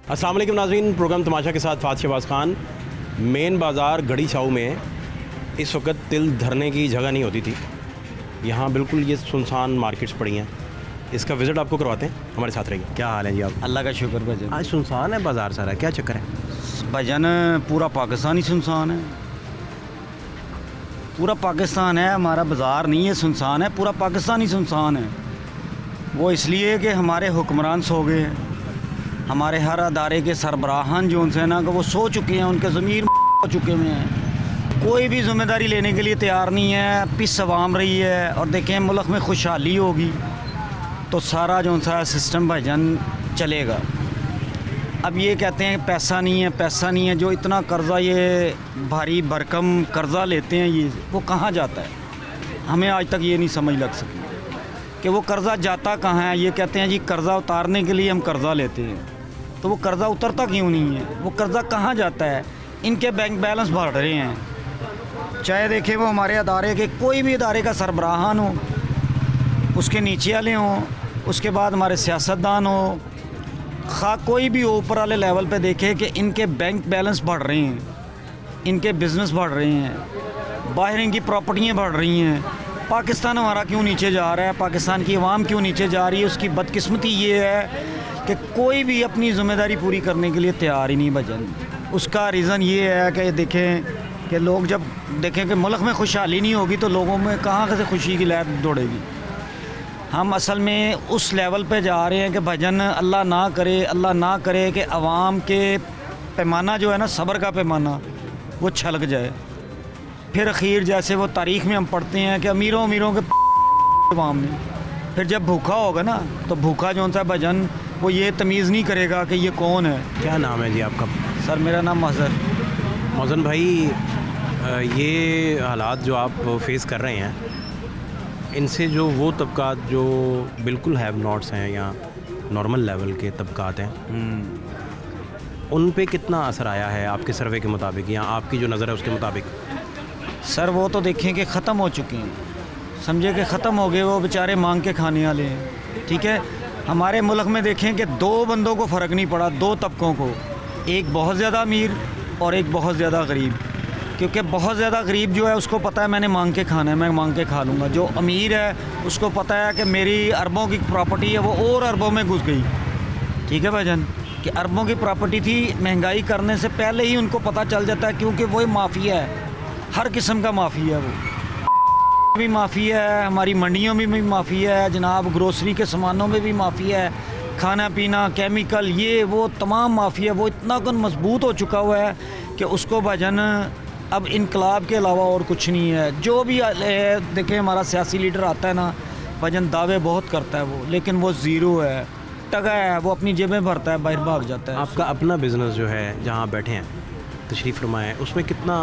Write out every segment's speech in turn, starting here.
अस्सलाम वालेकुम नाज़रीन, प्रोग्राम तमाशा के साथ फ़ात शहबाज ख़ान। मेन बाज़ार गढ़ी छाऊ में इस वक्त तिल धरने की जगह नहीं होती थी। यहाँ बिल्कुल ये सुनसान मार्केट्स पड़ी हैं। इसका विज़िट आपको करवाते हैं, हमारे साथ रहिए। क्या हाल है जी आप? अल्लाह का शुक्र भजन। आज सुनसान है बाज़ार सारा, क्या चक्कर है? भजन पूरा पाकिस्तान ही सुनसान है। पूरा पाकिस्तान है, हमारा बाज़ार नहीं है सुनसान है, पूरा पाकिस्तान ही सुनसान है। वो इसलिए कि हमारे हुक्मरान सो गए हैं, हमारे हर अदारे के सरबराहान जो उनसे ना कि वो सो चुके हैं, उनके ज़मीर हो चुके हुए हैं। कोई भी ज़िम्मेदारी लेने के लिए तैयार नहीं है। पिस अवाम रही है और देखें मुल्क में खुशहाली होगी तो सारा जो सा सिस्टम भाईजान चलेगा। अब ये कहते हैं पैसा नहीं है, पैसा नहीं है। जो इतना कर्ज़ा ये भारी भरकम कर्ज़ा लेते हैं ये वो कहाँ जाता है, हमें आज तक ये नहीं समझ लग सकी कि वो कर्ज़ा जाता कहाँ है। ये कहते हैं जी कर्ज़ा उतारने के लिए हम कर्ज़ा लेते हैं, तो वो कर्ज़ा उतरता क्यों नहीं है, वो कर्ज़ा कहाँ जाता है। इनके बैंक बैलेंस बढ़ रहे हैं, चाहे देखें वो हमारे अदारे के कोई भी अदारे का सरबराहान हो, उसके नीचे वाले हों, उसके बाद हमारे सियासतदान हो, खा कोई भी ऊपर वाले लेवल पे देखे कि इनके बैंक बैलेंस बढ़ रहे हैं, इनके बिज़नेस बढ़ रहे हैं, बाहर इनकी प्रॉपर्टियाँ बढ़ रही हैं। पाकिस्तान हमारा क्यों नीचे जा रहा है, पाकिस्तान की आवाम क्यों नीचे जा रही है? उसकी बदकिस्मती ये है कि कोई भी अपनी ज़िम्मेदारी पूरी करने के लिए तैयार ही नहीं भजन। उसका रीज़न ये है कि देखें कि लोग जब देखें कि मुल्क में खुशहाली नहीं होगी तो लोगों में कहाँ से खुशी की लहर दौड़ेगी। हम असल में उस लेवल पे जा रहे हैं कि भजन अल्लाह ना करे कि अवाम के पैमाना जो है ना, सब्र का पैमाना, वो छलक जाए। फिर अखीर जैसे वो तारीख़ में हम पढ़ते हैं कि अमीरों के अवाम ने फिर जब भूखा होगा ना तो भूखा जो सा भजन वो ये तमीज़ नहीं करेगा कि ये कौन है। क्या नाम है जी आपका? सर मेरा नाम मौज़न भाई, ये हालात जो आप फेस कर रहे हैं, इनसे जो वो तबकात जो बिल्कुल हैव नॉट्स हैं या नॉर्मल लेवल के तबकात हैं, उन पे कितना असर आया है आपके सर्वे के मुताबिक या आपकी जो नज़र है उसके मुताबिक? सर वो तो देखें कि ख़त्म हो चुके हैं, समझे कि ख़त्म हो गए। वो बेचारे मांग के खाने वाले हैं। ठीक है, हमारे मुल्क में देखें कि दो बंदों को फ़र्क नहीं पड़ा, दो तबकों को, एक बहुत ज़्यादा अमीर और एक बहुत ज़्यादा गरीब। क्योंकि बहुत ज़्यादा गरीब जो है उसको पता है मैंने मांग के खाना है, मैं मांग के खा लूँगा। जो अमीर है उसको पता है कि मेरी अरबों की प्रॉपर्टी है, वो और अरबों में घुस गई। ठीक है भाईजान, कि अरबों की प्रॉपर्टी थी, महंगाई करने से पहले ही उनको पता चल जाता है, क्योंकि वही माफिया है, हर किस्म का माफिया है। वो भी माफिया है, हमारी मंडियों में भी माफिया है जनाब, ग्रोसरी के सामानों में भी माफिया है, खाना पीना, केमिकल, ये वो तमाम माफिया। वो इतना कन मजबूत हो चुका हुआ है कि उसको भाईजान अब इनकलाब के अलावा और कुछ नहीं है। जो भी देखें हमारा सियासी लीडर आता है ना भाईजान, दावे बहुत करता है वो, लेकिन वो ज़ीरो है, टगा है, वो अपनी जेबें भरता है, बाहर भाग जाता है। आपका अपना बिज़नेस जो है जहाँ आप बैठे हैं, तशरीफ़ फरमाएं, उसमें कितना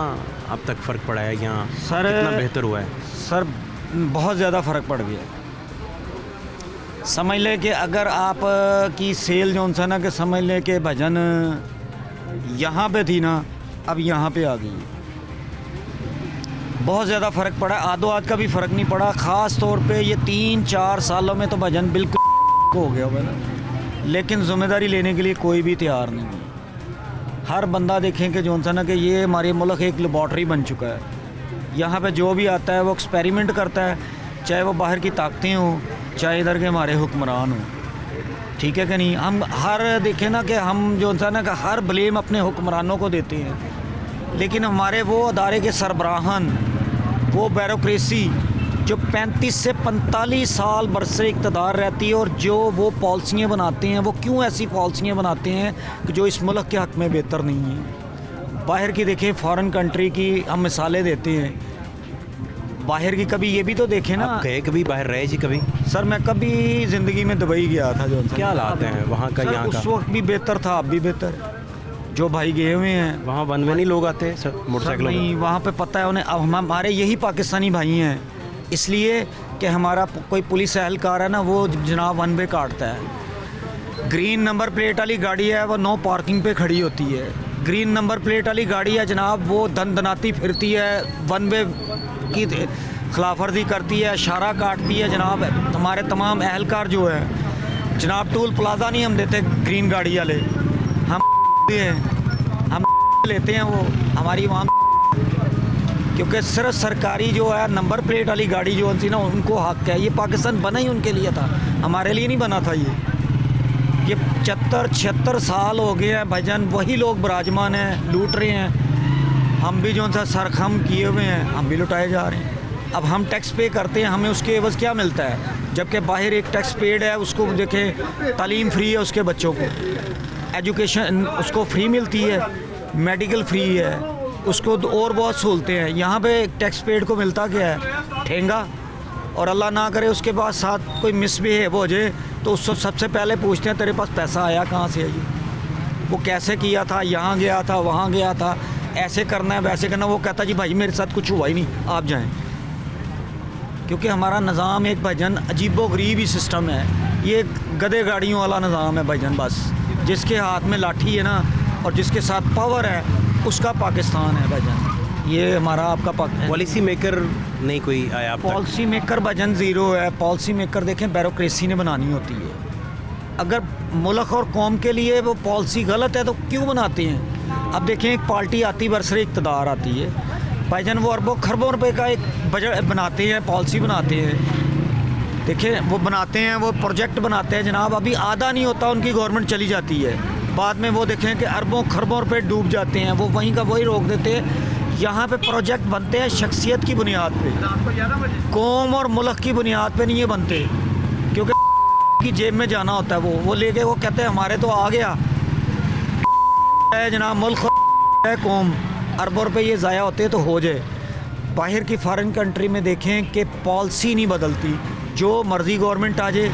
अब तक फ़र्क पड़ा है या सर कितना बेहतर हुआ है? सर बहुत ज़्यादा फ़र्क पड़ गया। समझ लें कि अगर आप की सेल जो सा ना कि समझ लें कि भजन यहाँ पे थी ना, अब यहाँ पे आ गई। बहुत ज़्यादा फ़र्क पड़ा, आधो आज का भी फ़र्क नहीं पड़ा। ख़ास तौर पे ये 3-4 सालों में तो भजन बिल्कुल हो गया होगा ना, लेकिन ज़िम्मेदारी लेने के लिए कोई भी तैयार नहीं है। हर बंदा देखें कि जो सा ना कि ये हमारे मुल्क एक लेबॉर्ट्री बन चुका है। यहाँ पे जो भी आता है वो एक्सपेरिमेंट करता है, चाहे वो बाहर की ताकतें हों, चाहे इधर के हमारे हुक्मरान हों। ठीक है कि नहीं? हम हर देखें ना कि हम जो सा ना कि हर ब्लेम अपने हुक्मरानों को देते हैं, लेकिन हमारे वो अदारे के सरबराहान, वो ब्यूरोक्रेसी जो 35 से 45 साल बरसे इक़्तिदार रहती है और जो वो पॉलिसियाँ बनाते हैं, वो क्यों ऐसी पॉलिसियाँ बनाते हैं कि जो इस मुल्क के हक़ में बेहतर नहीं है। बाहर की देखें, फ़ॉरेन कंट्री की हम मिसालें देते हैं, बाहर की कभी ये भी तो देखें ना। आप गए कभी बाहर रहे जी कभी? सर मैं कभी ज़िंदगी में दुबई गया था। जो क्या हालात हैं वहाँ का, यहाँ का? उस वक्त भी बेहतर था, अब भी बेहतर है। जो भाई गए हुए हैं वहाँ वन वे नहीं लोग आते मोटरसाइकिलों में? नहीं, वहाँ पे पता है उन्हें। अब हमारे यही पाकिस्तानी भाई हैं, इसलिए कि हमारा कोई पुलिस एहलकार है ना, वो जनाब वन वे काटता है। ग्रीन नंबर प्लेट वाली गाड़ी है, वो नो पार्किंग पे खड़ी होती है। ग्रीन नंबर प्लेट वाली गाड़ी है जनाब, वो दनाती फिरती है, वन वे की खिलाफवर्जी करती है, इशारा काटती है जनाब। हमारे तमाम एहलकार जो है जनाब, टूल प्लाजा नहीं हम देते ग्रीन गाड़ी वाले, हम हैं, हम लेते हैं वो हमारी वहाँ, क्योंकि सिर्फ सरकारी जो है नंबर प्लेट वाली गाड़ी जो थी ना उनको हक है। ये पाकिस्तान बना ही उनके लिए था, हमारे लिए नहीं बना था। ये 75-76 साल हो गए हैं भाईजान, वही लोग विराजमान हैं, लूट रहे हैं। हम भी जो सा सरखम किए हुए हैं, हम भी लुटाए जा रहे हैं। अब हम टैक्स पे करते हैं, हमें उसके एवज़ क्या मिलता है? जबकि बाहर एक टैक्स पेड है, उसको देखें तालीम फ्री है, उसके बच्चों को एजुकेशन उसको फ्री मिलती है, मेडिकल फ्री है, उसको और बहुत सहूलतें हैं। यहाँ पे टैक्स पेड को मिलता क्या है? ठेंगा। और अल्लाह ना करे उसके बाद साथ कोई मिसबिहेव हो जाए तो उसको सबसे पहले पूछते हैं तेरे पास पैसा आया कहाँ से है, ये वो कैसे किया था, यहाँ गया था, वहाँ गया था, ऐसे करना है वैसे करना। वो कहता जी भाई मेरे साथ कुछ हुआ ही नहीं, आप जाएँ। क्योंकि हमारा निज़ाम एक भाईजान अजीबोगरीब ही सिस्टम है। ये गधे गाड़ियों वाला निज़ाम है भाईजान, बस जिसके हाथ में लाठी है ना और जिसके साथ पावर है उसका पाकिस्तान है भाईजान। ये हमारा आपका पॉलिसी मेकर नहीं कोई आया आप तक? पॉलिसी मेकर भाईजान ज़ीरो है। पॉलिसी मेकर देखें ब्यूरोक्रेसी ने बनानी होती है। अगर मुल्क और कौम के लिए वो पॉलिसी गलत है तो क्यों बनाते हैं? अब देखें एक पार्टी आती बरसरे इक़्तिदार आती है भाईजान, वो अरबों खरबों रुपए का एक बजट बनाते हैं, पॉलिसी बनाते हैं। देखिए वो बनाते हैं, वो प्रोजेक्ट बनाते हैं जनाब, अभी आधा नहीं होता उनकी गवर्नमेंट चली जाती है। बाद में वो देखें कि अरबों खरबों रुपए डूब जाते हैं, वो वहीं का वही रोक देते हैं। यहाँ पे प्रोजेक्ट बनते हैं शख्सियत की बुनियाद पे, कौम और मुल्क की बुनियाद पे नहीं ये बनते। क्योंकि की जेब में जाना होता है, वो लेके वो कहते हैं हमारे तो आ गया है जनाब, मुल्क है कौम, अरबों रुपये ये ज़ाया होते तो हो जाए। बाहर की फॉरेन कंट्री में देखें कि पॉलिसी नहीं बदलती, जो मर्ज़ी गवर्नमेंट आ जाए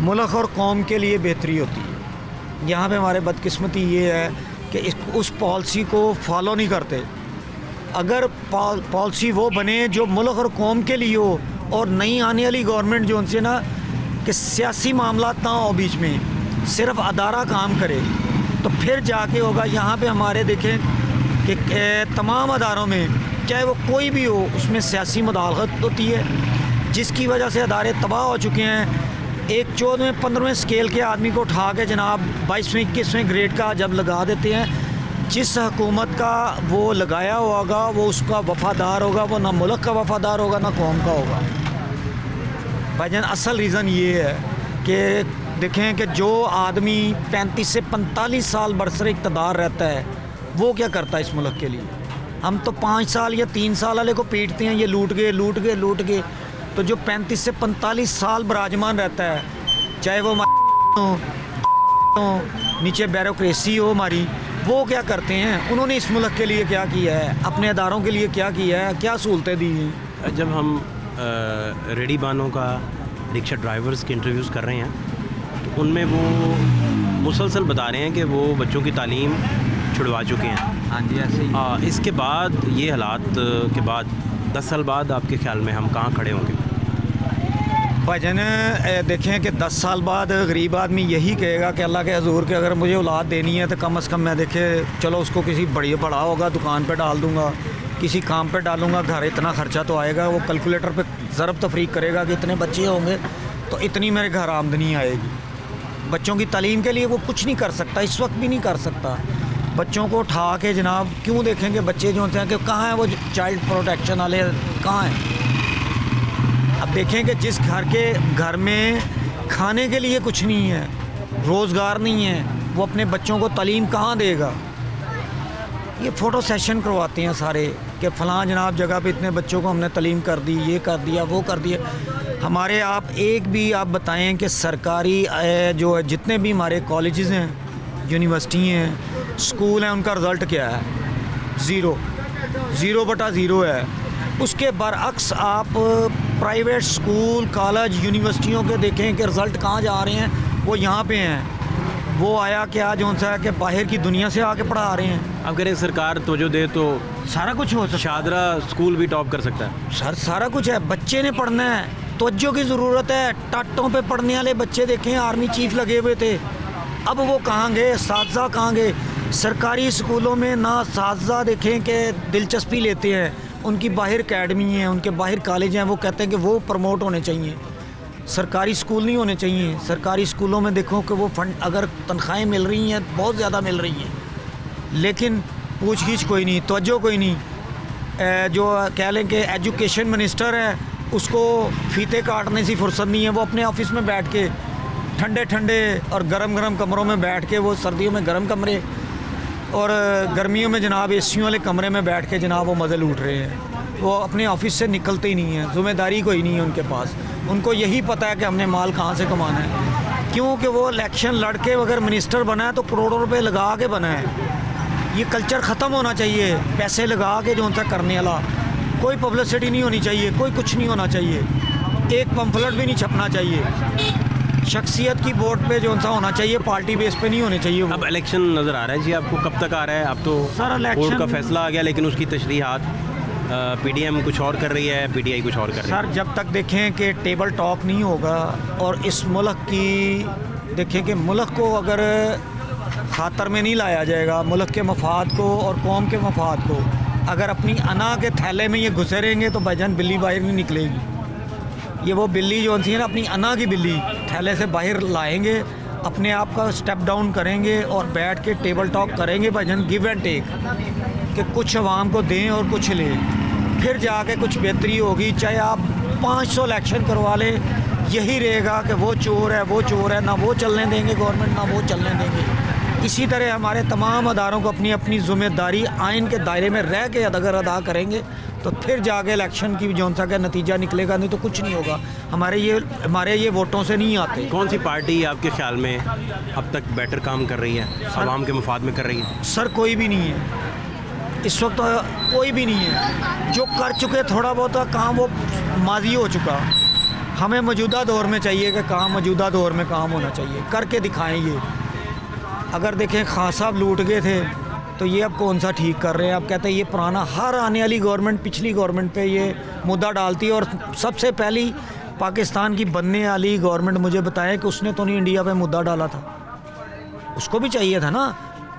मुल्क और कौम के लिए बेहतरी होती है। यहाँ पे हमारे बदकिस्मती ये है कि उस पॉलिसी को फॉलो नहीं करते। अगर पॉलिसी वो बने जो मुल्क और कौम के लिए हो, और नई आने वाली गवर्नमेंट जो उनसे ना कि सियासी मामला ना हो बीच में, सिर्फ अदारा काम करे, तो फिर जाके होगा। यहाँ पे हमारे देखें कि तमाम अदारों में चाहे वो कोई भी हो उसमें सियासी मुदाखलत होती है, जिसकी वजह से अदारे तबाह हो चुके हैं। एक 14वें 15वें स्केल के आदमी को उठा के जनाब 22वें 21वें ग्रेड का जब लगा देते हैं, जिस हुकूमत का वो लगाया होगा वो उसका वफ़ादार होगा, वो ना मुल्क का वफ़ादार होगा ना कौम का होगा। भाईजान असल रीज़न ये है कि देखें कि जो आदमी 35 से 45 साल बरसरे इक़्तिदार रहता है वो क्या करता है इस मुल्क के लिए? हम तो 5 साल या 3 साल वाले को पीटते हैं, ये लूट गए। तो जो 35 से 45 साल बराजमान रहता है, चाहे वो नीचे ब्यूरोक्रेसी हो हमारी, वो क्या करते हैं? उन्होंने इस मुल्क के लिए क्या किया है, अपने अदारों के लिए क्या किया है, क्या सहूलतें दी हैं? जब हम रेडी बानों का, रिक्शा ड्राइवर्स के इंटरव्यूज़ कर रहे हैं तो उनमें वो मुसलसल बता रहे हैं कि वो बच्चों की तालीम छुड़वा चुके हैं। हाँ जी, ऐसे ही। इसके बाद ये हालात के बाद 10 साल बाद आपके ख्याल में हम कहाँ खड़े होंगे? भाईजान देखें कि 10 साल बाद गरीब आदमी यही कहेगा कि अल्लाह के हजूर के अगर मुझे औलाद देनी है तो कम से कम मैं देखे चलो उसको किसी बड़ा होगा दुकान पे डाल दूंगा, किसी काम पे डालूंगा, घर इतना ख़र्चा तो आएगा। वो कैलकुलेटर पे ज़रब तफरीक करेगा कि इतने बच्चे होंगे तो इतनी मेरे घर आमदनी आएगी। बच्चों की तालीम के लिए वो कुछ नहीं कर सकता, इस वक्त भी नहीं कर सकता। बच्चों को उठा के जनाब क्यों देखेंगे बच्चे जो होते हैं कि कहाँ हैं वो चाइल्ड प्रोटेक्शन वाले, कहाँ हैं? अब देखें कि जिस घर में खाने के लिए कुछ नहीं है, रोज़गार नहीं है, वो अपने बच्चों को तालीम कहाँ देगा? ये फ़ोटो सेशन करवाते हैं सारे कि फ़लाँ जनाब जगह पे इतने बच्चों को हमने तालीम कर दी, ये कर दिया, वो कर दिया। हमारे आप एक भी आप बताएं कि सरकारी जो है जितने भी हमारे कॉलेजेस हैं, यूनिवर्सिटी हैं, स्कूल हैं, उनका रिज़ल्ट क्या है? ज़ीरो बटा ज़ीरो है। उसके बरअक्स आप प्राइवेट स्कूल, कॉलेज, यूनिवर्सिटियों के देखें कि रिज़ल्ट कहाँ जा रहे हैं, वो यहाँ पे हैं। वो आया क्या जो सा है कि बाहर की दुनिया से आके पढ़ा रहे हैं। अब करें सरकार तवज्जो दे तो सारा कुछ हो सकता है। शादरा स्कूल भी टॉप कर सकता है। सारा कुछ है, बच्चे ने पढ़ना है, तवज्जो की ज़रूरत है। टाटों पे पढ़ने वाले बच्चे देखें आर्मी चीफ लगे हुए थे, अब वो कहाँ गए? साथज़ा कहाँ गए? सरकारी स्कूलों में ना साथज़ा देखें कि दिलचस्पी लेते हैं, उनकी बाहर अकेडमी है, उनके बाहर कॉलेज हैं, वो कहते हैं कि वो प्रमोट होने चाहिए, सरकारी स्कूल नहीं होने चाहिए। सरकारी स्कूलों में देखो कि वो फंड अगर तनख्वाहें मिल रही हैं बहुत ज़्यादा मिल रही हैं, लेकिन पूछ गीछ कोई नहीं, तवज्जो कोई नहीं। जो कह लें कि एजुकेशन मिनिस्टर है, उसको फीते काटने से फुर्सत नहीं है। वो अपने ऑफिस में बैठ के ठंडे ठंडे और गरम गरम कमरों में बैठ के, वो सर्दियों में गरम कमरे और गर्मियों में जनाब एसियों वाले कमरे में बैठ के जनाब वो मज़े लूट रहे हैं। वो अपने ऑफिस से निकलते ही नहीं हैं, ज़िम्मेदारी कोई नहीं है उनके पास। उनको यही पता है कि हमने माल कहाँ से कमाना है, क्योंकि वो इलेक्शन लड़ के अगर मिनिस्टर बना है तो करोड़ों रुपए लगा के बना है। ये कल्चर ख़त्म होना चाहिए, पैसे लगा के जो उनका करने वाला। कोई पब्लिसिटी नहीं होनी चाहिए, कोई कुछ नहीं होना चाहिए, एक पंफलेट भी नहीं छपना चाहिए। शख्सियत की वोट पे जो सा होना चाहिए, पार्टी बेस पे नहीं होने चाहिए वो। अब इलेक्शन नज़र आ रहा है जी आपको, कब तक आ रहा है? अब तो सर कोर्ट का फैसला आ गया, लेकिन उसकी तशरीहात पीडीएम कुछ और कर रही है, पीटीआई कुछ और कर रही है। सर जब तक देखें कि टेबल टॉक नहीं होगा और इस मुल्क की देखें कि मुल्क को अगर खातर में नहीं लाया जाएगा, मुल्क के मफाद को और कौम के मफाद को अगर अपनी अना के थैले में ये घुसे रहेंगे तो भाईजान बिल्ली बाहर नहीं निकलेगी। ये वो बिल्ली जो सी है ना, अपनी अना की बिल्ली थैले से बाहर लाएंगे, अपने आप का स्टेप डाउन करेंगे और बैठ के टेबल टॉक करेंगे भाईजान, गिव एंड टेक, कि कुछ आवाम को दें और कुछ लें, फिर जाके कुछ बेहतरी होगी। चाहे आप 500 इलेक्शन करवा लें, यही रहेगा कि वो चोर है, वो चोर है, ना वो चलने देंगे गवर्नमेंट, ना वो चलने देंगे। इसी तरह हमारे तमाम अदारों को अपनी अपनी ज़िम्मेदारी आइन के दायरे में रह के अगर अदा करेंगे तो फिर जाके इलेक्शन की जौन सा का नतीजा निकलेगा, नहीं तो कुछ नहीं होगा। हमारे ये वोटों से नहीं आते। कौन सी पार्टी आपके ख्याल में अब तक बेटर काम कर रही है, आवाम के मफाद में कर रही है? सर कोई भी नहीं है इस वक्त, कोई भी नहीं है। जो कर चुके थोड़ा बहुत काम वो माजी हो चुका। हमें मौजूदा दौर में चाहिए कि काम मौजूदा दौर में काम होना चाहिए, करके दिखाएं। ये अगर देखें खान साहब लूट गए थे तो ये अब कौन सा ठीक कर रहे हैं? अब कहते हैं ये पुराना, हर आने वाली गवर्नमेंट पिछली गवर्नमेंट पे ये मुद्दा डालती है। और सबसे पहली पाकिस्तान की बनने वाली गवर्नमेंट मुझे बताएं कि उसने तो नहीं इंडिया पे मुद्दा डाला था, उसको भी चाहिए था ना।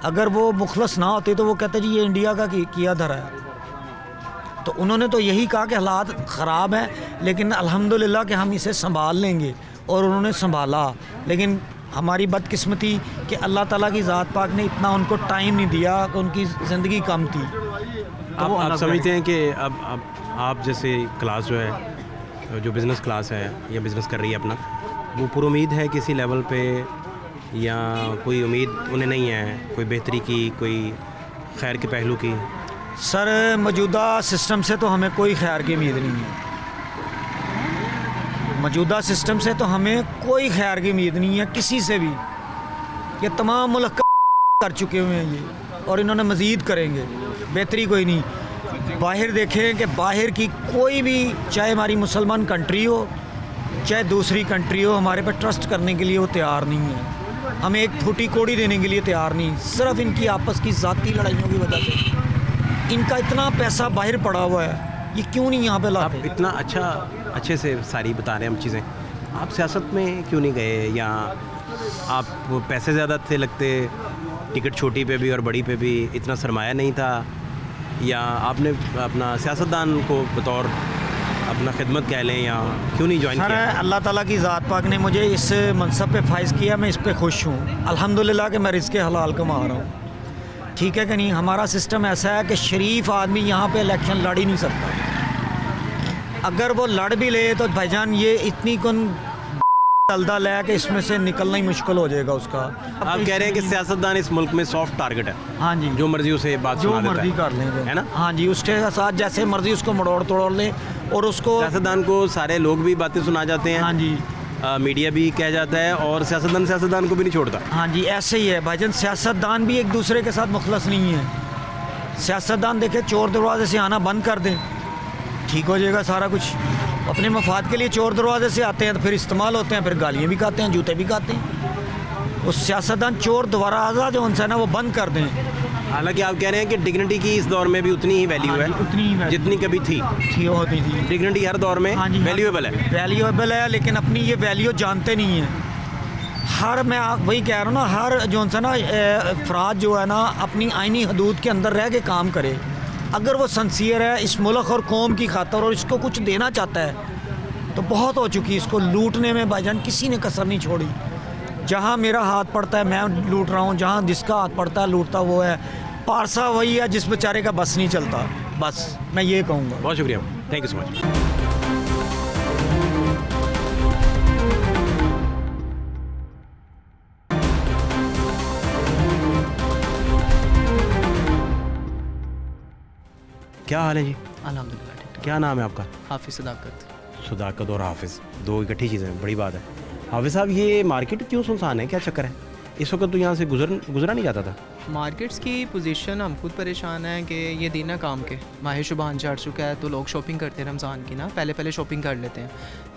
अगर वो मुखलस ना होते तो वो कहते जी ये इंडिया का किया धरा है। तो उन्होंने तो यही कहा कि हालात ख़राब हैं, लेकिन अल्हम्दुलिल्लाह कि हम इसे संभाल लेंगे, और उन्होंने संभाला। लेकिन हमारी बदकिस्मती कि अल्लाह ताला की ज़ात पाक ने इतना उनको टाइम नहीं दिया, कि उनकी ज़िंदगी कम थी। तो आप समझते हैं कि अब आप जैसे क्लास जो है, जो बिज़नेस क्लास है या बिज़नेस कर रही है अपना, वो पूरी उम्मीद है किसी लेवल पे, या कोई उम्मीद उन्हें नहीं है कोई बेहतरी की, कोई खैर के पहलू की? सर मौजूदा सिस्टम से तो हमें कोई खैर की उम्मीद नहीं है। मौजूदा सिस्टम से तो हमें कोई खैर की उम्मीद नहीं है किसी से भी। ये तमाम मुल्क कर चुके हुए हैं ये, और इन्होंने मज़ीद करेंगे, बेहतरी कोई नहीं। बाहर देखें कि बाहर की कोई भी, चाहे हमारी मुसलमान कंट्री हो चाहे दूसरी कंट्री हो, हमारे पर ट्रस्ट करने के लिए वो तैयार नहीं है। हमें एक फूटी कोड़ी देने के लिए तैयार नहीं, सिर्फ इनकी आपस की ज़ाती लड़ाइयों की वजह से। इनका इतना पैसा बाहर पड़ा हुआ है, ये क्यों नहीं यहाँ पे लाते? आप इतना अच्छे से सारी बता रहे हैं हम चीज़ें, आप सियासत में क्यों नहीं गए? या आप पैसे ज़्यादा थे लगते, टिकट छोटी पे भी और बड़ी पे भी इतना सरमाया नहीं था, या आपने अपना सियासतदान को बतौर अपना खिदमत कह लें, या क्यों नहीं ज्वाइन किया? अल्लाह ताला की ज़ात पाक ने मुझे इस मनसब पे फाइज़ किया, मैं इस पे खुश हूँ अल्हम्दुलिल्लाह कि मैं रिज़्क़े हलाल कमा रहा हूँ। ठीक है कि नहीं? हमारा सिस्टम ऐसा है कि शरीफ आदमी यहाँ पे इलेक्शन लड़ ही नहीं सकता। अगर वो लड़ भी ले तो भाईजान ये इतनी कौन दलदल ले कि इसमें से निकलना ही मुश्किल हो जाएगा उसका। आप कह रहे हैं कि सियासतदान इस मुल्क में सॉफ्ट टारगेट है? हाँ जी, जो मर्जी उसे बात जो सुना देता मर्जी कर लेंगे, है ना? हाँ जी, उसके साथ जैसे मर्जी उसको मड़ोड़ तोड़ ले, और उसको सियासतदान को सारे लोग भी बातें सुना जाते हैं। हाँ जी, मीडिया भी कह जाता है, और सियासतदान को भी नहीं छोड़ता। हाँ जी, ऐसे ही है भाईजान। सियासतदान भी एक दूसरे के साथ मुखलस नहीं है। सियासतदान देखे चोर दरवाजे से आना बंद कर दें, ठीक हो जाएगा सारा कुछ। अपने मफाद के लिए चोर दरवाजे से आते हैं तो फिर इस्तेमाल होते हैं, फिर गालियाँ भी खाते हैं, जूते भी खाते हैं। उस सियासतदान चोर दरवाज़ा जो उनसे ना वो बंद कर दें। हालांकि आप कह रहे हैं कि डिग्निटी की इस दौर में भी उतनी ही वैल्यू है, उतनी ही जितनी कभी थी होती थी। डिग्निटी हर दौर में वैल्यूएबल है, वैल्यूएबल है, लेकिन अपनी ये वैल्यू जानते नहीं हैं। मैं वही कह रहा हूँ ना, हर जो सा ना अफराद जो है ना अपनी आइनी हदूद के अंदर रह के काम करे। अगर वो सनसियर है इस मुल्क और कौम की खातर और इसको कुछ देना चाहता है तो बहुत हो चुकी। इसको लूटने में भाईजान किसी ने कसर नहीं छोड़ी। जहाँ मेरा हाथ पड़ता है मैं लूट रहा हूँ, जहाँ जिसका हाथ पड़ता है लूटता वो है। पारसा वही है जिस बेचारे का बस नहीं चलता, बस मैं ये कहूँगा। बहुत शुक्रिया, थैंक यू सो मच। क्या हाल है जी? अल्हम्दुलिल्लाह ठीक क्या नाम है आपका? ठाक। हाफिज़ सदाकत। सदाकत और हाफिज़, दो इकट्ठी चीज़ें हैं, बड़ी बात है। हाफिज़ साहब, ये मार्केट क्यों सुनसान है, क्या चक्कर है? इस वक्त तो यहाँ से गुजरा नहीं जाता था। मार्केट्स की पोजीशन हम खुद परेशान हैं कि ये दिन है काम के, माह शुबान चढ़ चुका है तो लोग शॉपिंग करते हैं रमज़ान की ना, पहले शॉपिंग कर लेते हैं।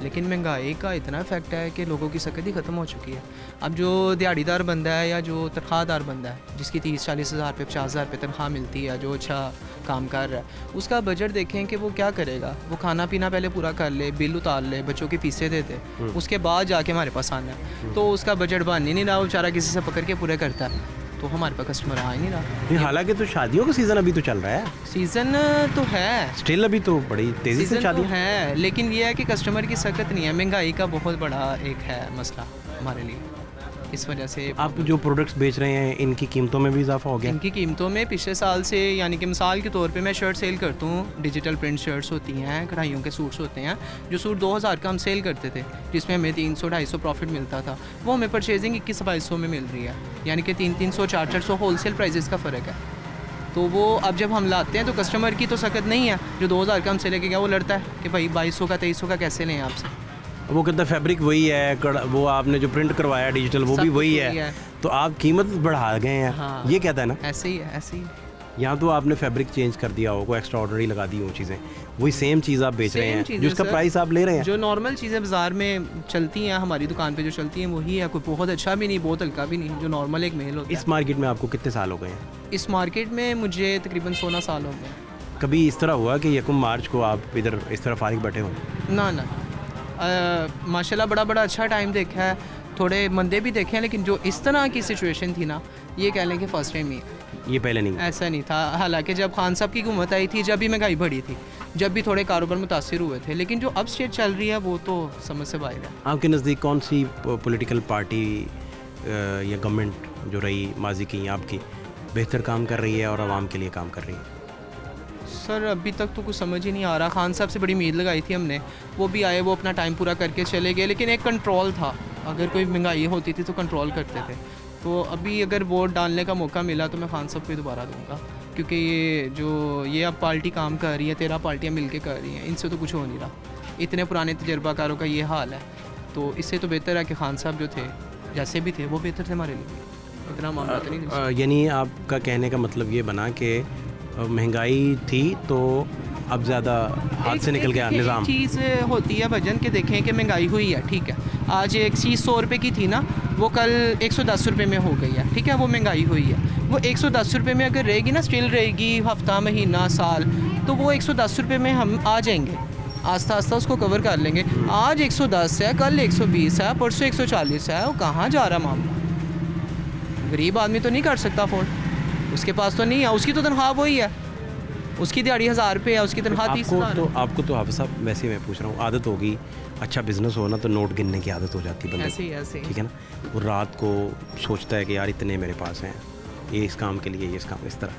लेकिन महंगाई का इतना इफेक्ट है कि लोगों की सकत ही ख़त्म हो चुकी है। अब जो दिहाड़ीदार बंदा है या जो तनख्वाहदार बंदा है जिसकी 30-40 हज़ार रुपये 50 हज़ार रुपये तनख्वाह मिलती है, जो अच्छा काम कर रहा है, उसका बजट देखें कि वो क्या करेगा। वो खाना पीना पहले पूरा कर ले, बिल उतार ले, बच्चों की फ़ीसें दे दे, उसके बाद जाके हमारे पास आना है। तो उसका बजट बन ही नहीं रहा, वो बेचारा किसी से पकड़ के पूरे करता है, तो हमारे पास कस्टमर आ ही नहीं रहा। हालांकि तो शादियों का सीज़न अभी तो चल रहा है, सीज़न तो है, स्टिल अभी तो बड़ी तेज़ी से सीज़न शादी तो है, लेकिन ये है कि कस्टमर की सकत नहीं है। महंगाई का बहुत बड़ा एक है मसला हमारे लिए, इस वजह से आप जो प्रोडक्ट्स बेच रहे हैं इनकी कीमतों में भी इजाफा हो गया। इनकी कीमतों में पिछले साल से, यानी कि मिसाल के तौर पे मैं शर्ट सेल करता हूँ, डिजिटल प्रिंट शर्ट्स होती हैं, कढ़ाइयों के सूट्स होते हैं, जो सूट 2000 का हम सेल करते थे जिसमें हमें 300-250 प्रॉफिट मिलता था, वो हमें परचेजिंग 2100-2200 में मिल रही है, यानी कि 300-400 होलसेल प्राइजेस का फ़र्क है। तो वो अब जब हम लाते हैं तो कस्टमर की तो सकत नहीं है, जो 2000 का हमसे लेके गया वो लड़ता है कि भाई 2200 का 2300 का कैसे लें आपसे। वो कहता फैब्रिक वही है, वो आपने जो प्रिंट करवाया डिजिटल वो भी वही है, तो आप कीमत बढ़ा गए हैं। हाँ, ये कहता है ना, ऐसे ही है, ऐसे ही। यहाँ तो आपने फैब्रिक चेंज कर दिया हो, कोई एक्स्ट्रा ऑर्डनरी लगा दी हो चीज़ें, वही सेम चीज़ आप बेच रहे हैं जिसका प्राइस आप ले रहे हैं। जो नॉर्मल चीज़ें बाज़ार में चलती हैं, हमारी दुकान पे जो चलती हैं वही है, कोई बहुत अच्छा भी नहीं बहुत हल्का भी नहीं, जो नॉर्मल एक मेल होता है। इस मार्केट में आपको कितने साल हो गए हैं? इस मार्केट में मुझे तकरीबन 16 साल हो गए। कभी इस तरह हुआ कि 1 मार्च को आप इधर इस तरह फारिग बैठे हो? ना माशाल्लाह बड़ा अच्छा टाइम देखा है, थोड़े मंदे भी देखे हैं, लेकिन जो इस तरह की सिचुएशन थी ना, ये कह लें कि फ़र्स्ट टाइम ही, ये पहले नहीं, ऐसा नहीं था। हालांकि जब खान साहब की हुकूमत आई थी, जब भी महंगाई बढ़ी थी, जब भी थोड़े कारोबार मुतासिर हुए थे, लेकिन जो अब स्टेट चल रही है वो तो समझ से बाहर है। आपके नज़दीक कौन सी पॉलिटिकल पार्टी या गवर्नमेंट जो रही माजी की आपकी बेहतर काम कर रही है और आवाम के लिए काम कर रही है? सर अभी तक तो कुछ समझ ही नहीं आ रहा। खान साहब से बड़ी उम्मीद लगाई थी हमने, वो भी आए, वो अपना टाइम पूरा करके चले गए, लेकिन एक कंट्रोल था, अगर कोई महंगाई होती थी तो कंट्रोल करते थे। तो अभी अगर वोट डालने का मौका मिला तो मैं खान साहब को ही दोबारा दूंगा, क्योंकि ये अब पार्टी काम कर रही है, 13 पार्टियाँ मिल के कर रही हैं, इनसे तो कुछ हो नहीं रहा। इतने पुराने तजर्बाकारों का ये हाल है, तो इससे तो बेहतर है कि खान साहब जो थे, जैसे भी थे, वो बेहतर थे हमारे लिए, इतना मामला तो नहीं। यानी आपका कहने का मतलब ये बना कि महंगाई थी तो अब ज़्यादा हाथ से निकल गया निज़ाम। चीज़ होती है भजन के, देखें कि महंगाई हुई है, ठीक है, आज एक चीज़ 100 रुपये की थी ना, वो कल 110 रुपये में हो गई है, ठीक है, वो महंगाई हुई है। वो 110 रुपये में अगर रहेगी ना, स्टिल रहेगी, हफ्ता महीना साल, तो वो 110 रुपये में हम आ जाएंगे, आस्ता आस्ता उसको कवर कर लेंगे। आज 110 है, कल 120 है, परसों 140 है, वो कहाँ जा रहा मामला? गरीब आदमी तो नहीं कर सकता अफोर्ड, उसके पास तो नहीं है, उसकी तो तनख्वाह वही है, उसकी दिहाड़ी 1000 रुपये है, उसकी तनख्वाह 30,000। आपको तो हाफिज़ साहब वैसे ही मैं पूछ रहा हूँ, आदत होगी, अच्छा बिजनेस हो ना तो नोट गिनने की आदत हो जाती है बंदे, ऐसे ठीक है ना, वो रात को सोचता है कि यार इतने मेरे पास हैं, ये इस काम के लिए, ये इस काम, इस तरह,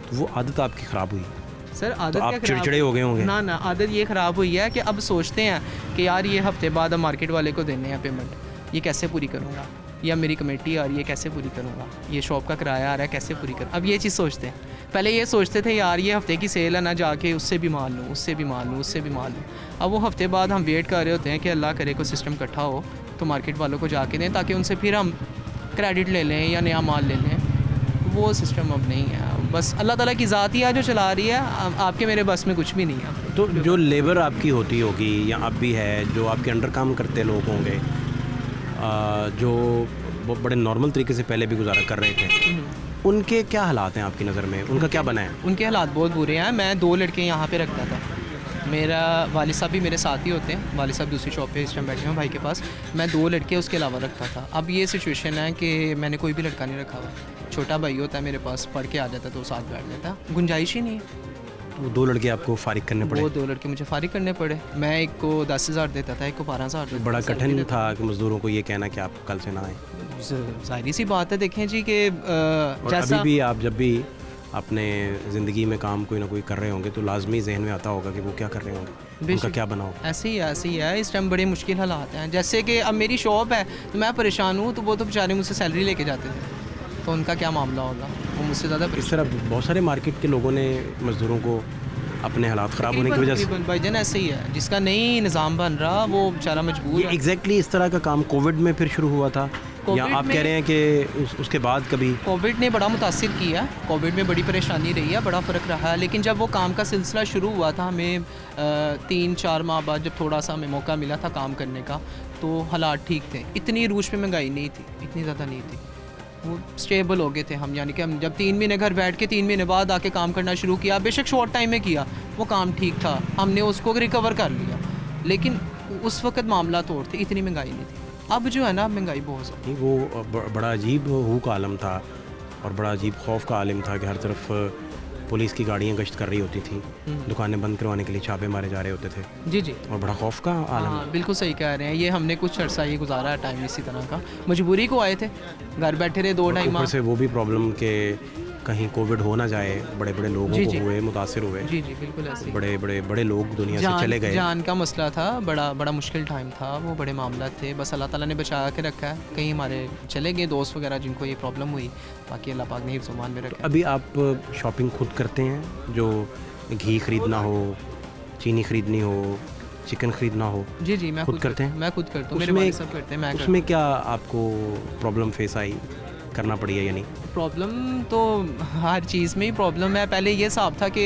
तो वो आदत आपकी ख़राब हुई सर। आदत तो आप चिड़चिड़े हो गए होंगे? ना, आदत ये ख़राब हुई है कि अब सोचते हैं कि यार ये हफ्ते बाद अब मार्केट वाले को देने हैं पेमेंट, ये कैसे पूरी करूँगा, या मेरी कमेटी आ रही है कैसे पूरी करूँगा, ये शॉप का किराया आ रहा है कैसे पूरी करूँ। अब ये चीज़ सोचते हैं, पहले ये सोचते थे यार ये हफ्ते की सेल है ना, जाके उससे भी माल लूँ, उससे भी माल लूँ, उससे भी माल लूँ। अब वो हफ्ते बाद हम वेट कर रहे होते हैं कि अल्लाह करे को सिस्टम इकट्ठा हो तो मार्केट वालों को जाके दें, ताकि उनसे फिर हम क्रेडिट ले लें या नया माल ले लें। वो सिस्टम अब नहीं है, बस अल्लाह ताला की ज़ात ही है जो चला रही है, आपके मेरे बस में कुछ भी नहीं है। तो जो लेबर आपकी होती होगी या अब भी है, जो आपके अंडर काम करते लोग होंगे, जो वो बड़े नॉर्मल तरीके से पहले भी गुजारा कर रहे थे, उनके क्या हालात हैं आपकी नज़र में, उनका क्या बना है? उनके हालात बहुत बुरे हैं। मैं 2 लड़के यहाँ पे रखता था, मेरा वालिद साहब भी मेरे साथ ही होते हैं, वालिद साहब दूसरी शॉप पे इस टाइम बैठे हैं भाई के पास, मैं 2 लड़के उसके अलावा रखता था। अब ये सिचुएशन है कि मैंने कोई भी लड़का नहीं रखा हुआ, छोटा भाई होता है मेरे पास, पढ़ के आ जाता तो साथ बैठ जाता, गुंजाइश ही नहीं है। वो 2 लड़के आपको फारिग करने पड़े? वो 2 लड़के मुझे फारिग करने पड़े, मैं एक को 10,000 देता था, एक को 12,000 देता था। बड़ा कठिन था कि मज़दूरों को ये कहना कि आप कल से ना आए। जाहिर सी बात है, देखें जी कि जैसा अभी भी आप जब भी अपने ज़िंदगी में काम कोई ना कोई कर रहे होंगे तो लाजमी जहन में आता होगा कि वो क्या कर रहे होंगे, उनका बेशक। क्या बना होगा। ऐसे ही है इस टाइम बड़े मुश्किल हालात हैं। जैसे कि अब मेरी शॉप है तो मैं परेशान हूँ, तो वो तो बेचारे मुझसे सैलरी लेके जाते थे, तो उनका क्या मामला होगा, वो मुझसे ज़्यादा इस तरह बहुत सारे मार्केट के लोगों ने मज़दूरों को अपने हालात ख़राब होने की वजह से, भाईजान ऐसे ही है, जिसका नहीं निज़ाम बन रहा वो बेचारा मजबूर ये है। एग्जैक्टली इस तरह का काम कोविड में फिर शुरू हुआ था, या कोविड आप कह में- रहे हैं कि उसके बाद कभी? कोविड ने बड़ा मुतासिर किया, कोविड में बड़ी परेशानी रही है, बड़ा फ़र्क रहा है। लेकिन जब वो काम का सिलसिला शुरू हुआ था, हमें 3-4 माह बाद जब थोड़ा सा हमें मौका मिला था काम करने का, तो हालात ठीक थे, इतनी रूज पे महंगाई नहीं थी, इतनी ज़्यादा नहीं थी, वो स्टेबल हो गए थे हम। यानी कि हम जब 3 महीने घर बैठ के 3 महीने बाद आके काम करना शुरू किया, बेशक शॉर्ट टाइम में किया, वो काम ठीक था, हमने उसको रिकवर कर लिया। लेकिन उस वक्त मामला तो और थे, इतनी महंगाई नहीं थी। अब जो है ना महंगाई बहुत ज़्यादा। नहीं, वो बड़ा अजीब हू का आलम था और बड़ा अजीब खौफ का आलम था कि हर तरफ पुलिस की गाड़ियाँ गश्त कर रही होती थी, दुकानें बंद करवाने के लिए छापे मारे जा रहे होते थे, जी जी, और बड़ा खौफ का आलम। हाँ बिल्कुल सही कह रहे हैं। ये हमने कुछ अर्सा ये गुजारा है टाइम इसी तरह का, मजबूरी को आए थे, घर बैठे रहे 2-2.5 माह। ऊपर से वो भी प्रॉब्लम के कहीं कोविड हो ना जाए, बड़े बड़े लोगों जी, को जी। हुए, मुतासिर हुए, जी जी बिल्कुल ऐसे ही। बड़े लोग दुनिया से चले गए। जान का मसला था, बड़ा मुश्किल टाइम था, वो बड़े मामला थे। बस अल्लाह ताला ने बचा के रखा है। कहीं हमारे चले गए दोस्त वगैरह जिनको ये प्रॉब्लम हुई, बाकी अल्लाह पाक ने हिफ्ज़-ओ-मान में रखा है। अभी आप शॉपिंग खुद करते हैं, जो घी खरीदना हो, चीनी खरीदनी हो, चिकन खरीदना हो, जी जी, मैं खुद करते हैं? मैं खुद करता हूँ, मेरे उसमें- वालिद सब करते हैं, मैं उसमें क्या आपको प्रॉब्लम फेस आई, करना पड़ी है या नहीं? प्रॉब्लम तो हर चीज़ में ही प्रॉब्लम है। पहले ये हिसाब था कि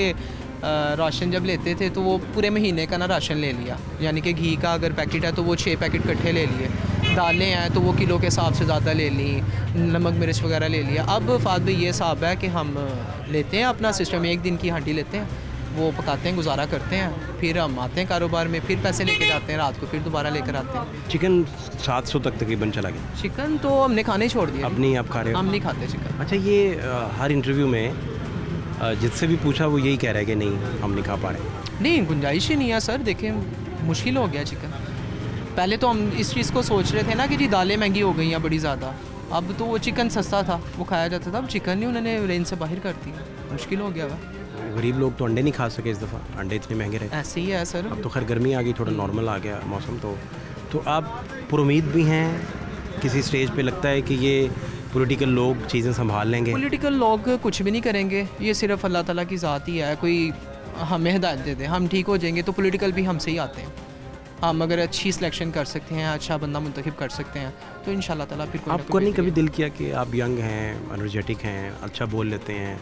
राशन जब लेते थे तो वो पूरे महीने का ना राशन ले लिया, यानी कि घी का अगर पैकेट है तो वो 6 पैकेट इकट्ठे ले लिए, दालें हैं तो वो किलो के हिसाब से ज़्यादा ले ली, नमक मिर्च वगैरह ले लिया। अब फाद भाई ये हिसाब है कि हम लेते हैं अपना सिस्टम, एक दिन की हांडी लेते हैं, वो पकाते हैं, गुजारा करते हैं, फिर हम आते हैं कारोबार में, फिर पैसे लेके जाते हैं, रात को फिर दोबारा लेकर आते हैं। चिकन 700 तक तकरीबन चला गया, चिकन तो हमने खाने ही छोड़ दिया, अब नहीं आप खा रहे हो? हम नहीं खाते चिकन। अच्छा, ये हर इंटरव्यू में जिससे भी पूछा वो यही कह रहा है कि नहीं, हम नहीं खा पा रहे। नहीं, गुंजाइश ही नहीं है सर। देखें मुश्किल हो गया चिकन। पहले तो हम इस चीज़ को सोच रहे थे ना कि जी दालें महंगी हो गई हैं बड़ी ज़्यादा, अब तो वो चिकन सस्ता था, वो खाया जाता था, अब चिकन नहीं उन्होंने रेंज से बाहर कर दिया, मुश्किल हो गया हुआ। गरीब लोग तो अंडे नहीं खा सके इस दफ़ा, अंडे इतने महंगे रहे। ऐसे ही है सर। अब तो खैर गर्मी आ गई, थोड़ा नॉर्मल आ गया मौसम, तो आप पुरुमीद भी हैं किसी स्टेज पे? लगता है कि ये पॉलिटिकल लोग चीज़ें संभाल लेंगे? पॉलिटिकल लोग कुछ भी नहीं करेंगे, ये सिर्फ अल्लाह ताला की ज़ात ही है। कोई हमें हिदायत दे दे, हम ठीक हो जाएंगे, तो पॉलिटिकल भी हमसे ही आते हैं। हम अगर अच्छी सिलेक्शन कर सकते हैं, अच्छा बंदा मुंतखब कर सकते हैं, तो इंशाल्लाह ताला फिर कोई ना आपको कोई नहीं कभी बेहतरी दिल किया कि आप यंग हैं, एनर्जेटिक हैं, अच्छा बोल लेते हैं,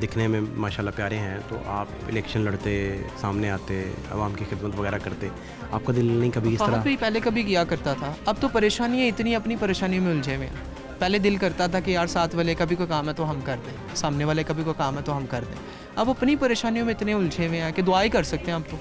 दिखने में माशाल्लाह प्यारे हैं, तो आप इलेक्शन लड़ते, सामने आते, आवाम की खिदमत वगैरह करते, आपका दिल नहीं कभी इस ख्वाब तरह? भी पहले कभी किया करता था, अब तो परेशानियाँ इतनी अपनी परेशानियों में उलझे हुए हैं। पहले दिल करता था कि यार साथ वाले का भी कोई काम है तो हम कर दें, सामने वाले का भी कोई काम है तो हम कर दें। अब अपनी परेशानियों में इतने उलझे हुए हैं कि दुआ ही कर सकते हैं अब तो।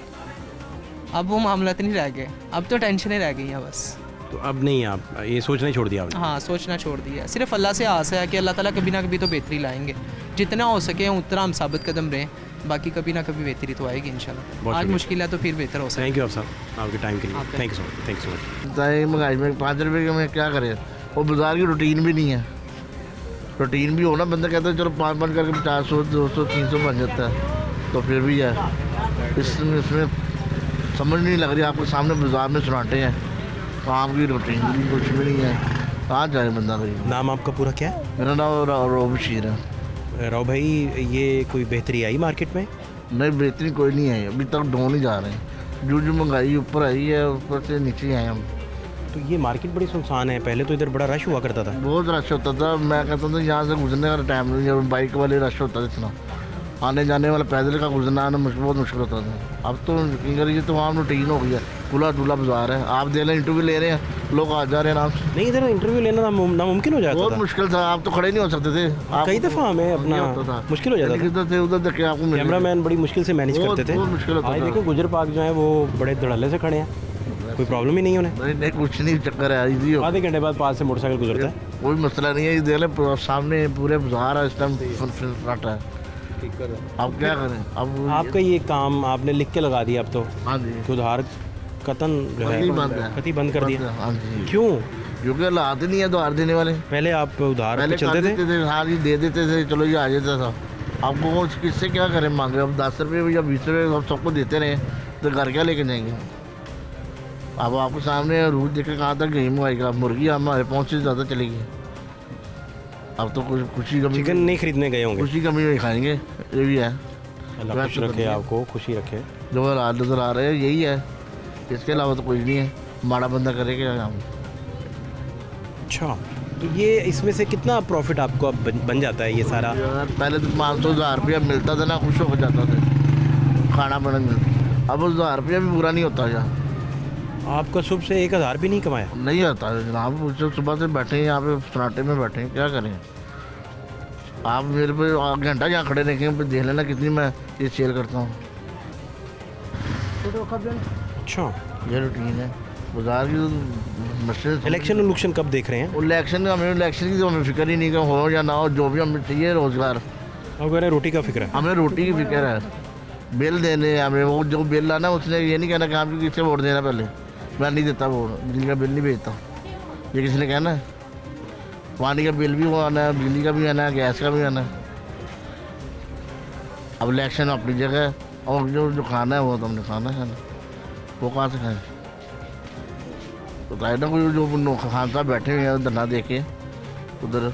अब वो मामला नहीं रह गए, अब तो टेंशनें रह गई हैं बस। तो अब नहीं, आप ये सोचना ही छोड़ दिया आपने? हाँ, सोचना छोड़ दिया। सिर्फ अल्लाह से आस है कि अल्लाह ताला कभी ना कभी तो बेहतरी लाएंगे, जितना हो सके उतना हम साबित कदम रहें, बाकी कभी ना कभी बेहतरी तो आएगी इंशाल्लाह। बहुत आज शुक्रिया। मुश्किल है तो फिर बेहतर हो सके। थैंक यू आप साहब आपके टाइम के लिए, आपका- thank you so much, thank you so much. चाहे महंगाई में 5 रुपये के में क्या करें, वो बाजार की रूटीन भी नहीं है। रूटीन भी हो ना, बंदा कहता है चलो 5 करके 400 200 300 बन जाता है, तो फिर भी है इसमें समझ नहीं लग रही। आपके सामने बाजार में सुनाते हैं, काम की रूटीन भी कुछ भी नहीं है, कहाँ जाए बंदा भाई। नाम आपका पूरा क्या है? मेरा नाम रोब बशीर है। राव भाई, ये कोई बेहतरी आई मार्केट में? नहीं, बेहतरीन कोई नहीं है, अभी तक डाउन ही जा रहे हैं। जो महंगाई ऊपर आई है ऊपर से नीचे आए हम। तो ये मार्केट बड़ी सुनसान है, पहले तो इधर बड़ा रश हुआ करता था। बहुत रश होता था, मैं कहता था यहाँ से गुजरने का टाइम नहीं है, बाइक वाले रश होता था इतना, आने जाने वाला पैदल का गुजरना आना बहुत मुश्किल होता था। अब तो यकीन करिए तो वहाँ रूटीन हो गई है, खुला डुला बाजार है। आप दे लें इंटरव्यू ले रहे हैं, लोग आ जा रहे हैं आराम से। नहीं, इधर इंटरव्यू लेना नामुमकिन हो जाता बहुत था। मुश्किल था, आप तो खड़े नहीं हो सकते थे। आप कई दफ़ा हमें अपना मुश्किल हो जाता था, इधर थे उधर देखे आपको मिल कैमरामैन बड़ी मुश्किल से मैनेज बहुत- करते थे। बहुत मुश्किल होता आज था। देखो गुजर पाक जो है वो बड़े धड़ल्ले से खड़े हैं, कोई प्रॉब्लम ही नहीं है उन्हें। नहीं नहीं, कुछ नहीं, चक्कर है इजी हो, आधे घंटे बाद पास से मोटरसाइकिल गुजरता है। कोई मसला नहीं है। ये देख लें सामने पूरे बाजार है इस टाइम फटा है। अब क्या करें अब आपका ये काम आपने लिख के लगा दिया अब तो हाँ जी, कि उधार कतन जो कतई बंद है है। कतई बंद कर दिया। हाँ जी, क्यों? क्योंकि हालात ही नहीं है उधार देने वाले। पहले आप उधार पे पहले चलते थे? हाँ जी, दे देते थे, चलो ये आ जाता था। आपको कौन किससे क्या करें मांगे, अब 10 रुपये या 20 रुपये अब सबको देते रहे तो घर क्या लेके जाएंगे। अब आपके सामने रूज देखे कहाँ तक गई महंगाई का, मुर्गी हमारे पहुँच से ज़्यादा चलेगी। अब तो कुछ खुशी कमी, चिकन नहीं खरीदने गए होंगे? खुशी कमी नहीं खाएंगे, ये भी है। अल्लाह खुश रखे, आपको खुशी रखे। जो हालात नजर आ रहे हैं यही है, इसके अलावा तो कुछ नहीं है। माड़ा बंदा करेगा हम। अच्छा, तो ये इसमें से कितना प्रॉफिट आपको अब बन जाता है ये सारा? यार पहले तो 500-1000 रुपया मिलता था ना, खुश हो जाता था, खाना पीना मिलता। अब 1000 रुपया भी पूरा नहीं होता यार। आपका सुबह से 1000 भी नहीं कमाया? नहीं आता जनाब, मुझसे सुबह से बैठे हैं यहाँ पे सन्नाटे में बैठे हैं, क्या करें। आप मेरे पे घंटा यहाँ खड़े रहेंगे, देख लेना कितनी मैं ये सेल करता हूँ। अच्छा, ये रूटीन है बाजार की। तो मसले इलेक्शन उलूक्शन कब देख रहे हैं? इलेक्शन की तो हमें फिक्र ही नहीं, कि हो या ना हो, जो भी हमें चाहिए रोज़गार। अब कह रहे रोटी का फिक्र है? हमें रोटी की फिक्र है, बिल देने हमें। वो जो बिल लाना उसने ये नहीं कहना कि आप किससे वोट देना, पहले मैं नहीं देता वोट, बिजली का बिल नहीं भेजता, ये किसी ने कहना है। पानी का बिल भी वो आना है, बिजली का भी आना है, गैस का भी आना है। अब इलेक्शन अपनी जगह है, और जो खाना है वो तो हमने खाना है, वो कहाँ से खाएं। बताए ना, कोई जो खान साहब बैठे हुए हैं धरना दे के उधर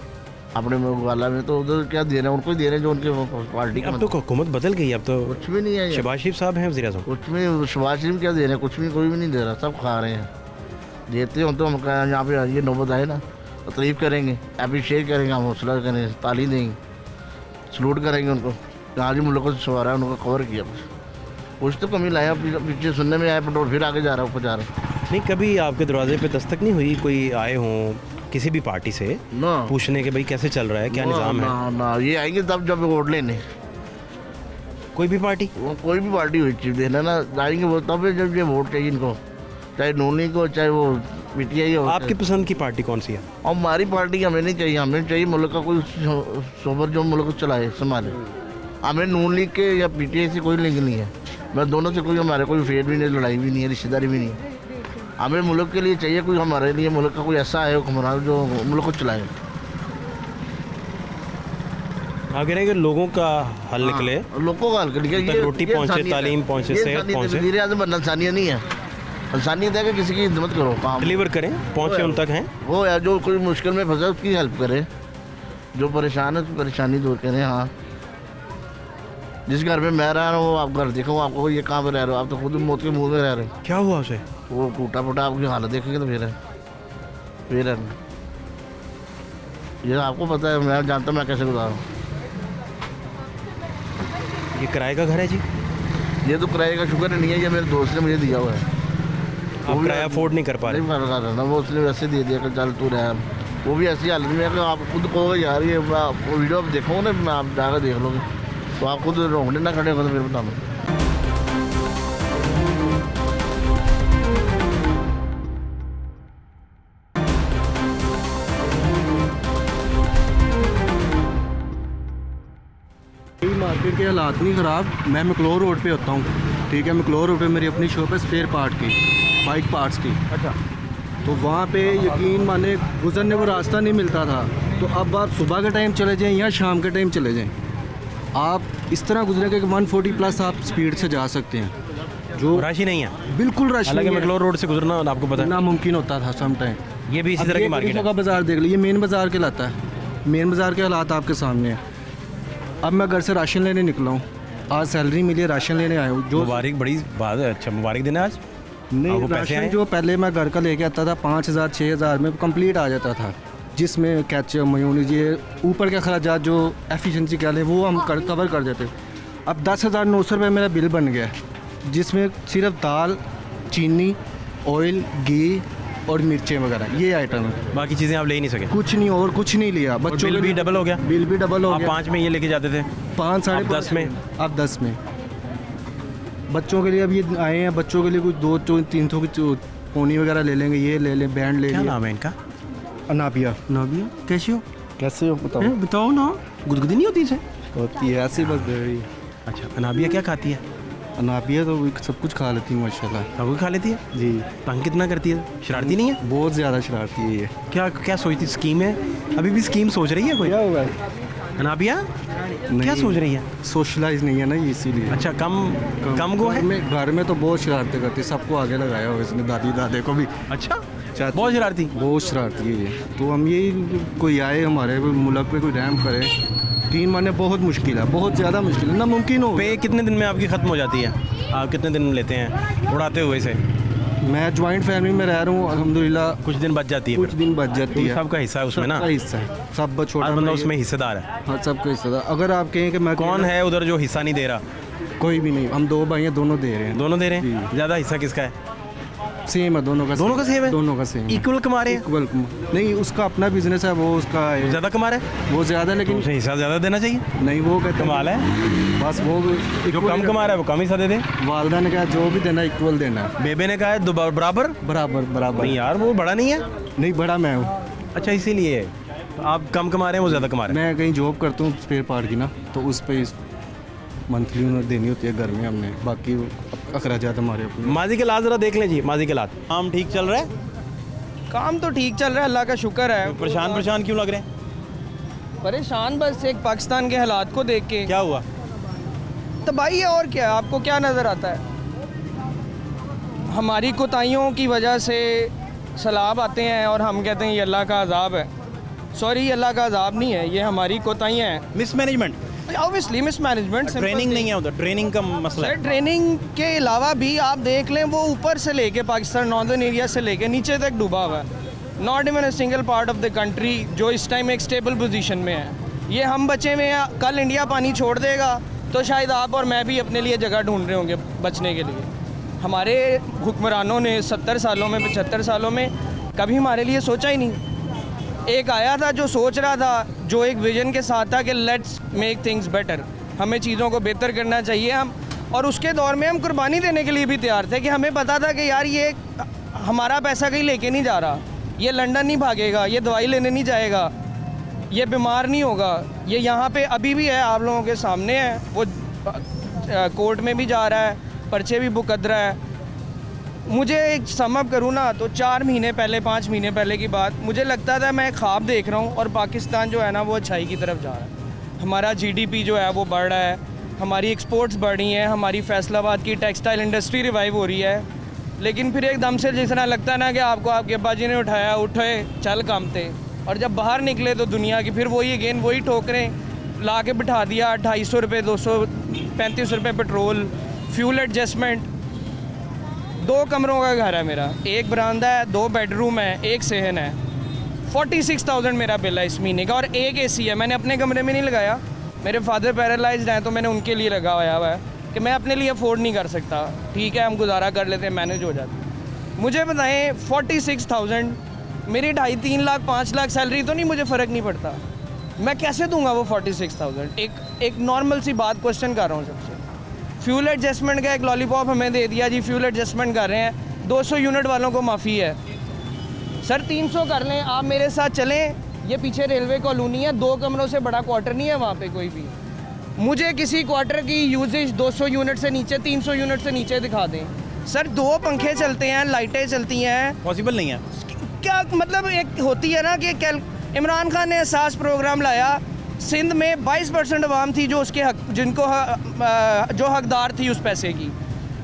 अपने वाला में, तो उधर क्या दे रहे हैं, उनको ही दे रहे हैं जो उनके पार्टी के। अब तो हुकूमत बदल गई, अब तो कुछ भी नहीं है। शहबाज शरीफ साहब हैं वज़ीर आज़म। कुछ भी शहबाज शरीफ क्या दे रहे हैं, कुछ भी कोई भी नहीं दे रहा, सब खा रहे हैं। देते हो तो हम यहाँ पे ये नौबत आए ना तो तारीफ़ करेंगे, अप्रिशिएट करेंगे, हम हौसला करेंगे, ताली देंगे, सलूट करेंगे उनको। आज ही मुल्क को सवारा है, उनको कवर किया, कुछ तो कमी लाया। पीछे सुनने में आया पेट्रोल फिर आगे जा रहा है, ऊपर जा रहा है। नहीं, कभी आपके दरवाजे पे दस्तक नहीं हुई, कोई आए हों किसी भी पार्टी से ना पूछने के भाई कैसे चल रहा है, क्या निज़ाम है? ना, ये आएंगे तब जब वोट लेने। कोई भी पार्टी, वो कोई भी पार्टी हुई चीज देना ना, आएंगे वो तब जब ये वोट चाहिए इनको, चाहे नूनी को, चाहे वो पीटीआई हो। आपकी पसंद की पार्टी कौन सी है? और हमारी पार्टी हमें नहीं चाहिए, हमें चाहिए मुल्क का कोई सोबर जो मुल्क को चलाए, संभाले। हमें नून लीग के या पीटीआई से कोई लिंक नहीं है, मैं दोनों से कोई हमारे कोई फेर भी नहीं, लड़ाई भी नहीं है, रिश्तेदारी भी नहीं है। हमें मुल्क के लिए चाहिए कोई, हमारे लिए मुल्क का कोई ऐसा है हुक्मरान जो मुल्क को चलाए। आप कह रहे हैं कि लोगों का हल निकले, लोगों का हल निकले, ये रोटी पहुंचे, तालीम पहुंचे, सेहत पहुंचे। वज़ीर आज़म बनना इंसानियत नहीं है, इंसानियत है कि किसी की खिदमत करो, काम डिलीवर करें, पहुंचे उन तक हैं। वो है जो कोई मुश्किल में फंसा उसकी हेल्प करें, जो परेशान है उसकी परेशानी दूर करें। हाँ, जिस घर में मैं रह रहा हूँ, आप घर देखो, आपको ये कहाँ पर रह रहे हो, आप तो खुद मौत के मुँह में रह रहे हो। क्या हुआ उसे? वो टूटा फूटा, आपकी हालत देखेंगे तो फिर है। ये आपको पता है, मैं जानता हूँ मैं कैसे गुजारूँ। ये किराए का घर है जी? ये तो किराए का शुक्र नहीं है, ये मेरे दोस्त ने मुझे दिया हुआ है। आप किराया अफोर्ड नहीं कर पा रहे? नहीं कर रहा ना, वो उसने वैसे दे दिया कि चल तू रह। वो भी ऐसी हालत में है कि आप खुद कहोगे यार ये वो वीडियो आप देखोगे ना, मैं आप जाकर देख लोगे तो आप खुद रोकने ना खड़े हो तो फिर बता दो। मार्केट के हालात नहीं ख़राब, मैं मैक्लोर रोड पे होता हूँ, ठीक है। मैक्लोर रोड पे मेरी अपनी शॉप है स्पेयर पार्ट की, बाइक पार्ट्स की। अच्छा, तो वहाँ पे यकीन माने गुजरने को रास्ता नहीं मिलता था, तो अब आप सुबह के टाइम चले जाएं या शाम के टाइम चले जाएं, आप इस तरह गुजरेंगे कि 140 प्लस आप स्पीड से जा सकते हैं। जो रश ही नहीं है, बिल्कुल रश हालांकि नहीं है, मैक्लोर रोड से गुजरना आपको पता है नामुमकिन होता था सम टाइम। ये भी इसी तरह की मार्केट का है। बाज़ार देख लीजिए, मेन बाज़ार के लाता है, मेन बाज़ार के हालात आपके सामने हैं। अब मैं घर से राशन लेने निकला हूँ, आज सैलरी मिली है, राशन लेने आया हूँ। जो मुबारक, बड़ी बात है। अच्छा, मुबारक दिन है आज। नहीं, आपको पैसे राशन आए? जो पहले मैं घर का लेके आता था 5,000 6,000 में कंप्लीट आ जाता था, जिसमें केचप मेयोनीज ये ऊपर के अखराजात जो एफिशिएंसी कह लें वो हम कवर कर देते। अब 10,900 रुपये मेरा बिल बन गया है, जिसमें सिर्फ दाल, चीनी, ऑयल, घी और मिर्चें वगैरह ये आइटम है। बाकी चीज़ें आप ले ही नहीं सके? कुछ नहीं, और कुछ नहीं लिया। बच्चों बिल के भी लिए डबल हो गया? बिल भी डबल हो आप गया। 5 में ये लेके जाते थे, 5 साढ़े 10 में? अब 10 में। बच्चों के लिए अब ये आए हैं, बच्चों के लिए कुछ 2-3 की पोनी वगैरह ले लेंगे, ये ले लें, बैंड ले क्या लें। नाम है इनका? अनाबिया। नाबिया, कैसी हो? कैसे हो बताओ? बताओ ना, गुदगुदी नहीं होती इसे? होती है ऐसी बस दे रही। अच्छा, अनाबिया क्या खाती है? अनाबिया तो सब कुछ खा लेती हूँ माशाल्लाह। सब कुछ खा लेती है जी, तंग कितना करती है, शरारती नहीं है? बहुत ज़्यादा शरारती है ये। क्या क्या सोचती स्कीम है, अभी भी स्कीम सोच रही है कोई? क्या हुआ? अनाबिया क्या सोच रही है? सोशलाइज नहीं है ना ये, इसीलिए। अच्छा कम गो है। घर में तो बहुत शरारतें करती है, सबको आगे लगाया हुआ इसने, दादी दादे को भी। अच्छा चाहती- बहुत शरारती। बहुत शरारती है ये। तो हम यही, कोई आए हमारे मुल्क पे कोई रहम करे। 3 महीने बहुत मुश्किल है, बहुत ज़्यादा मुश्किल है, नामुमकिन हो। पे कितने दिन में आपकी ख़त्म हो जाती है? आप कितने दिन लेते हैं उड़ाते हुए से? मैं ज्वाइंट फैमिली में रह रहा हूँ अल्हम्दुलिल्लाह। कुछ दिन बच जाती है कुछ फिर? दिन बच जाती है। सबका हिस्सा है उसमें ना? सबका हिस्सा है, सब छोटा हर बंदा भाई है। उसमें हिस्सेदार है। हाँ, सबका हिस्सा। अगर आप कहें कि मैं कौन है उधर जो हिस्सा नहीं दे रहा? कोई भी नहीं, हम 2 भाई हैं, दोनों दे रहे हैं। दोनों दे रहे हैं। जी। ज़्यादा हिस्सा किसका है? सेम है दोनों का। दोनों का सेम है? दोनों का सेम। इक्वल कमा रहे हैं? इक्वल नहीं, उसका अपना बिजनेस है, वो उसका है, ज़्यादा कमा रहे हैं वो ज़्यादा, तो लेकिन उसे हिस्सा ज़्यादा देना चाहिए। नहीं, वो कहते हैं कमाल है, बस वो जो equal कम ही कमा रहा है वो कम हिस्सा दे दे। वालदा ने कहा जो भी देना इक्वल देना है, बेबे ने कहा है बराबर। बराबर बराबर। नहीं यार वो बड़ा नहीं है। नहीं, बड़ा मैं हूँ। अच्छा इसीलिए तो आप कम कमा रहे हैं, वो ज़्यादा कमा रहे हैं। मैं कहीं जॉब करता हूँ स्पेयर पार्ट की ना, तो उस पर मंथली उन्हें देनी होती है घर में हमने, बाकी अखराजात हमारे अपने। माजी के हालात ज़रा देख लें जी, माजी के हालात। काम ठीक चल रहा है? काम तो ठीक चल रहा है, अल्लाह का शुक्र है। परेशान क्यों लग रहे हैं? परेशान बस एक पाकिस्तान के हालात को देख के। क्या हुआ? तबाही है और क्या, आपको क्या नज़र आता है? हमारी कोताहियों की वजह से सैलाब आते हैं और हम कहते हैं ये अल्लाह का अजाब है। सॉरी, ये अल्लाह का अजाब नहीं है, ये हमारी कोताहियाँ हैं। Mismanagement, obviously mismanagement. ट्रेनिंग नहीं है उधर, ट्रेनिंग का मसला है। ट्रेनिंग के अलावा भी आप देख लें, वो ऊपर से लेके पाकिस्तान नॉर्दर्न एरिया से लेके नीचे तक डूबा हुआ है। Not even a single part of the country जो इस टाइम एक स्टेबल पोजीशन में है। ये हम बचे हुए हैं, कल इंडिया पानी छोड़ देगा तो शायद आप और मैं भी अपने लिए जगह ढूंढ रहे होंगे बचने के लिए। हमारे हुक्मरानों ने 70 सालों में 75 सालों में कभी हमारे लिए सोचा ही नहीं। एक आया था जो सोच रहा था, जो एक विजन के साथ था कि लेट्स मेक थिंग्स बेटर, हमें चीज़ों को बेहतर करना चाहिए हम। और उसके दौर में हम कुर्बानी देने के लिए भी तैयार थे कि हमें पता था कि यार ये हमारा पैसा कहीं लेके नहीं जा रहा, ये लंदन नहीं भागेगा, ये दवाई लेने नहीं जाएगा, ये बीमार नहीं होगा, ये यहाँ पे अभी भी है, आप लोगों के सामने है, वो कोर्ट में भी जा रहा है, पर्चे भी बुकद रहा है। मुझे एक समअप करूँ ना तो 4 महीने पहले 5 महीने पहले की बात, मुझे लगता था मैं ख्वाब देख रहा हूँ और पाकिस्तान जो है ना वो अच्छाई की तरफ जा रहा है। हमारा जीडीपी जो है वो बढ़ रहा है, हमारी एक्सपोर्ट्स बढ़ रही हैं, हमारी फैसलाबाद की टेक्सटाइल इंडस्ट्री रिवाइव हो रही है। लेकिन फिर एकदम से जिस तरह लगता है ना कि आपको आपके अब्बा जी ने उठाया, उठे चल काम थे, और जब बाहर निकले तो दुनिया की फिर वही अगेन वही ठोकरें ला के बिठा दिया। 250 रुपये 235 रुपये पेट्रोल, फ्यूल एडजस्टमेंट। 2 कमरों का घर है मेरा, एक बरामदा है, 2 बेडरूम है, 1 सहन है। 46,000 मेरा बिल है इस महीने का, और 1 AC है। मैंने अपने कमरे में नहीं लगाया, मेरे फादर पैरालाइज्ड हैं तो मैंने उनके लिए लगा हुआ है कि मैं अपने लिए अफोर्ड नहीं कर सकता। ठीक है, हम गुजारा कर लेते हैं, मैनेज हो जाता है। मुझे बताएं 46,000, मेरी 2.5-3 लाख 5 लाख सैलरी तो नहीं, मुझे फ़र्क नहीं पड़ता, मैं कैसे दूंगा वो 46,000? एक नॉर्मल सी बात क्वेश्चन कर रहा हूँ सबसे। फ्यूल एडजस्टमेंट का एक लॉलीपॉप हमें दे दिया जी, फ्यूल एडजस्टमेंट कर रहे हैं, 200 यूनिट वालों को माफ़ी है। सर 300 कर लें, आप मेरे साथ चलें, ये पीछे रेलवे कॉलोनी है, 2 कमरों से बड़ा क्वार्टर नहीं है वहाँ पे कोई भी। मुझे किसी क्वार्टर की यूजेज 200 यूनिट से नीचे, 300 यूनिट से नीचे दिखा दें। सर 2 पंखे चलते हैं, लाइटें चलती हैं, पॉसिबल नहीं है। क्या मतलब एक होती है ना कि इमरान खान ने एहसास प्रोग्राम लाया, सिंध में 22% अवाम थी जो उसके हक, जिनको जो हकदार थी उस पैसे की,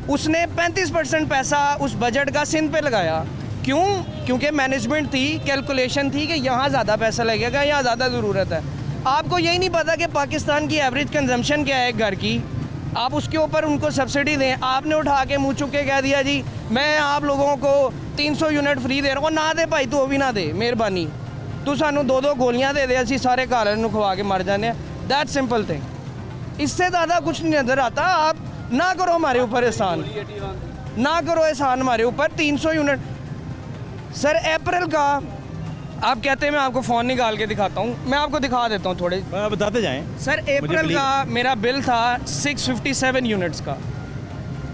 उसने 35% पैसा उस बजट का सिंध पे लगाया। क्यों? क्योंकि मैनेजमेंट थी, कैलकुलेशन थी कि यहाँ ज़्यादा पैसा लगेगा, यहाँ ज़्यादा ज़रूरत है। आपको यही नहीं पता कि पाकिस्तान की एवरेज कंजम्पशन क्या है घर की, आप उसके ऊपर उनको सब्सिडी दें। आपने उठा के मुँह चुक के कह दिया जी मैं आप लोगों को 300 यूनिट फ्री दे रहा हूँ। ना दे भाई, तू भी ना दे, मेहरबानी, तू सानू 2-2 गोलियां दे दे, असी सारे घर नूं खवा के मर जाने। दैट सिंपल थिंग, इससे ज़्यादा कुछ नहीं नज़र आता। आप ना करो हमारे ऊपर एहसान, ना करो एहसान हमारे ऊपर। 300 यूनिट सर अप्रैल का, आप कहते हैं मैं आपको फ़ोन निकाल के दिखाता हूँ, मैं आपको दिखा देता हूँ थोड़े, बताते जाएं। सर अप्रैल का मेरा बिल था 657 यूनिट्स का,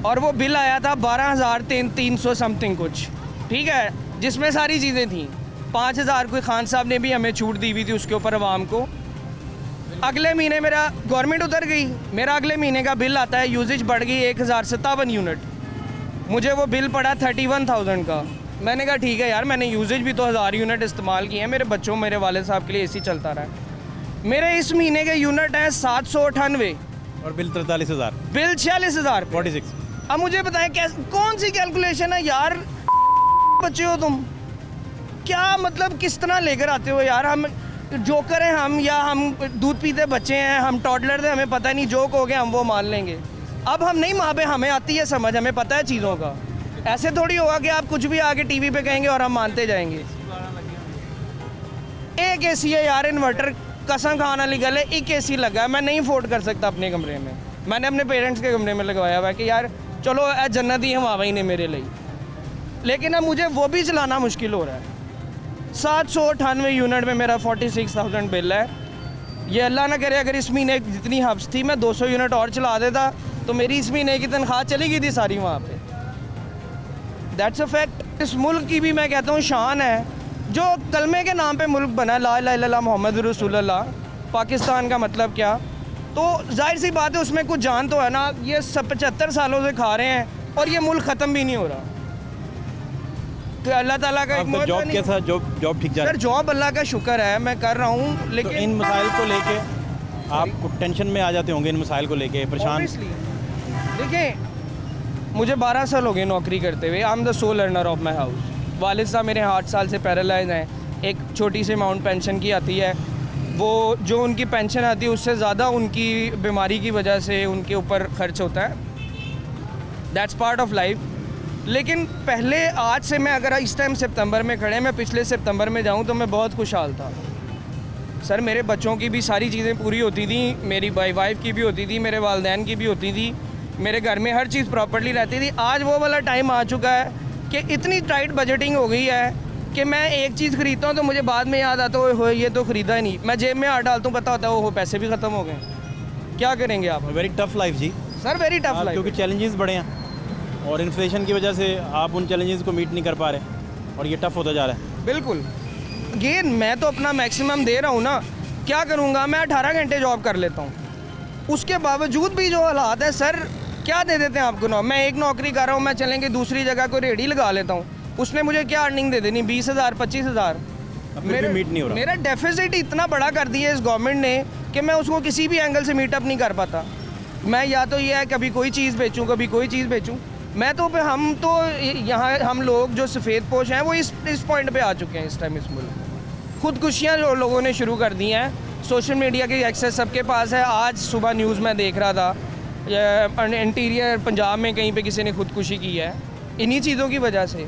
और वो बिल आया था 12,300 समथिंग कुछ, ठीक है, जिसमें सारी चीज़ें थी। 5,000 कोई खान साहब ने भी हमें छूट दी हुई थी उसके ऊपर अवाम को। अगले महीने मेरा गवर्नमेंट उतर गई, मेरा अगले महीने का बिल आता है, यूजेज बढ़ गई 1057 यूनिट, मुझे वो बिल पड़ा 31,000 का। मैंने कहा ठीक है यार, मैंने यूजेज भी तो 1000 यूनिट इस्तेमाल किए हैं, मेरे बच्चों मेरे वाले साहब के लिए एसी चलता रहा है। मेरे इस महीने के यूनिट हैं 798 और बिल 43,000, बिल 46,000 46। अब मुझे बताएं कौन सी कैलकुलेशन है यार, बच्चे हो तुम, क्या मतलब किस तरह लेकर आते हो यार। हम जोकर हैं हम, या हम दूध पीते बच्चे हैं, हम टॉडलर थे, हमें पता नहीं, जोक हो गया हम वो मान लेंगे। अब हम नहीं माँ पे, हमें आती है समझ, हमें पता है चीज़ों का। ऐसे थोड़ी होगा कि आप कुछ भी आगे टीवी पे कहेंगे और हम मानते जाएंगे। एक एसी है यार, इन्वर्टर कसम खाना निकल है, एक एसी लगा है, मैं नहीं अफोर्ड कर सकता अपने कमरे में। मैंने अपने पेरेंट्स के कमरे में लगवाया हुआ है कि यार चलो जन्नत ही हम ही ने मेरे लिए, लेकिन अब मुझे वो भी चलाना मुश्किल हो रहा है। 798 यूनिट में मेरा 46,000 बिल है। ये अल्लाह ना करे अगर इस महीने जितनी हब्स थी मैं 200 यूनिट और चला देता तो मेरी इस महीने की तनख्वाह चली गई थी सारी वहाँ पे। That's a fact. इस मुल्क की भी मैं कहता हूँ शान है, जो कलमे के नाम पे मुल्क बना है, ला इलाहा इल्लल्लाह मोहम्मद रसूलुल्लाह। पाकिस्तान का मतलब क्या, तो जाहिर सी बात है उसमें कुछ जान तो है ना। ये 75 सालों से खा रहे हैं और ये मुल्क ख़त्म भी नहीं हो रहा। तो अल्लाह ताला का एक जॉब कैसा, जॉब ठीक जा रहा सर, जॉब अल्लाह का शुक्र है मैं कर रहा हूँ, है? लेकिन तो इन मसाइल को लेके आप टेंशन में आ जाते होंगे, इन मसाइल को लेके परेशान। देखिए मुझे 12 साल हो गए नौकरी करते हुए। I am the soul earner of my house. वालिद साहब मेरे 8 साल से पैरालाइज हैं। एक छोटी सी अमाउंट पेंशन की आती है, वो जो उनकी पेंशन आती है उससे ज़्यादा उनकी बीमारी की वजह से उनके ऊपर खर्च होता है। That's part of life. लेकिन पहले आज से मैं अगर इस टाइम सितंबर में खड़े, मैं पिछले सितंबर में जाऊं तो मैं बहुत खुशहाल था सर। मेरे बच्चों की भी सारी चीज़ें पूरी होती थी, मेरी वाइफ की भी होती थी, मेरे वालदैन की भी होती थी, मेरे घर में हर चीज़ प्रॉपर्ली रहती थी। आज वो वाला टाइम आ चुका है कि इतनी टाइट बजटिंग हो गई है कि मैं एक चीज़ खरीदता हूँ तो मुझे बाद में याद आता है ये तो ख़रीदा ही नहीं। मैं जेब में हाथ डालता हूँ, पता होता है वो पैसे भी ख़त्म हो गए। क्या करेंगे आप? वेरी टफ लाइफ जी सर, वेरी टफ लाइफ। क्योंकि चैलेंजेस बड़े हैं और इन्फ्लेशन की वजह से आप उन चैलेंजेस को मीट नहीं कर पा रहे और ये टफ होता जा रहा है। बिल्कुल। अगेन मैं तो अपना मैक्सिमम दे रहा हूँ ना, क्या करूँगा मैं 18 घंटे जॉब कर लेता हूँ, उसके बावजूद भी जो हालात है सर, क्या दे देते हैं आपको। मैं एक नौकरी कर रहा हूँ, मैं चलेंगे दूसरी जगह को रेडी लगा लेता हूँ, उसने मुझे क्या अर्निंग दे देनी 20,000 25,000। मीट नहीं हो रहा। मेरा डेफिसिट इतना बड़ा कर दिया इस गवर्नमेंट ने कि मैं उसको किसी भी एंगल से मीटअप नहीं कर पाता। मैं या तो ये है कभी कोई चीज़ बेचूँ, कभी कोई चीज़ बेचूँ। मैं तो हम तो यहाँ हम लोग जो सफ़ेद पोश हैं वो इस पॉइंट पे आ चुके हैं इस टाइम इस मुल्क में। खुदकुशियाँ जो लोगों ने शुरू कर दी हैं, सोशल मीडिया की एक्सेस सबके पास है। आज सुबह न्यूज़ में देख रहा था, इंटीरियर पंजाब में कहीं पे किसी ने खुदकुशी की है इन्हीं चीज़ों की वजह से।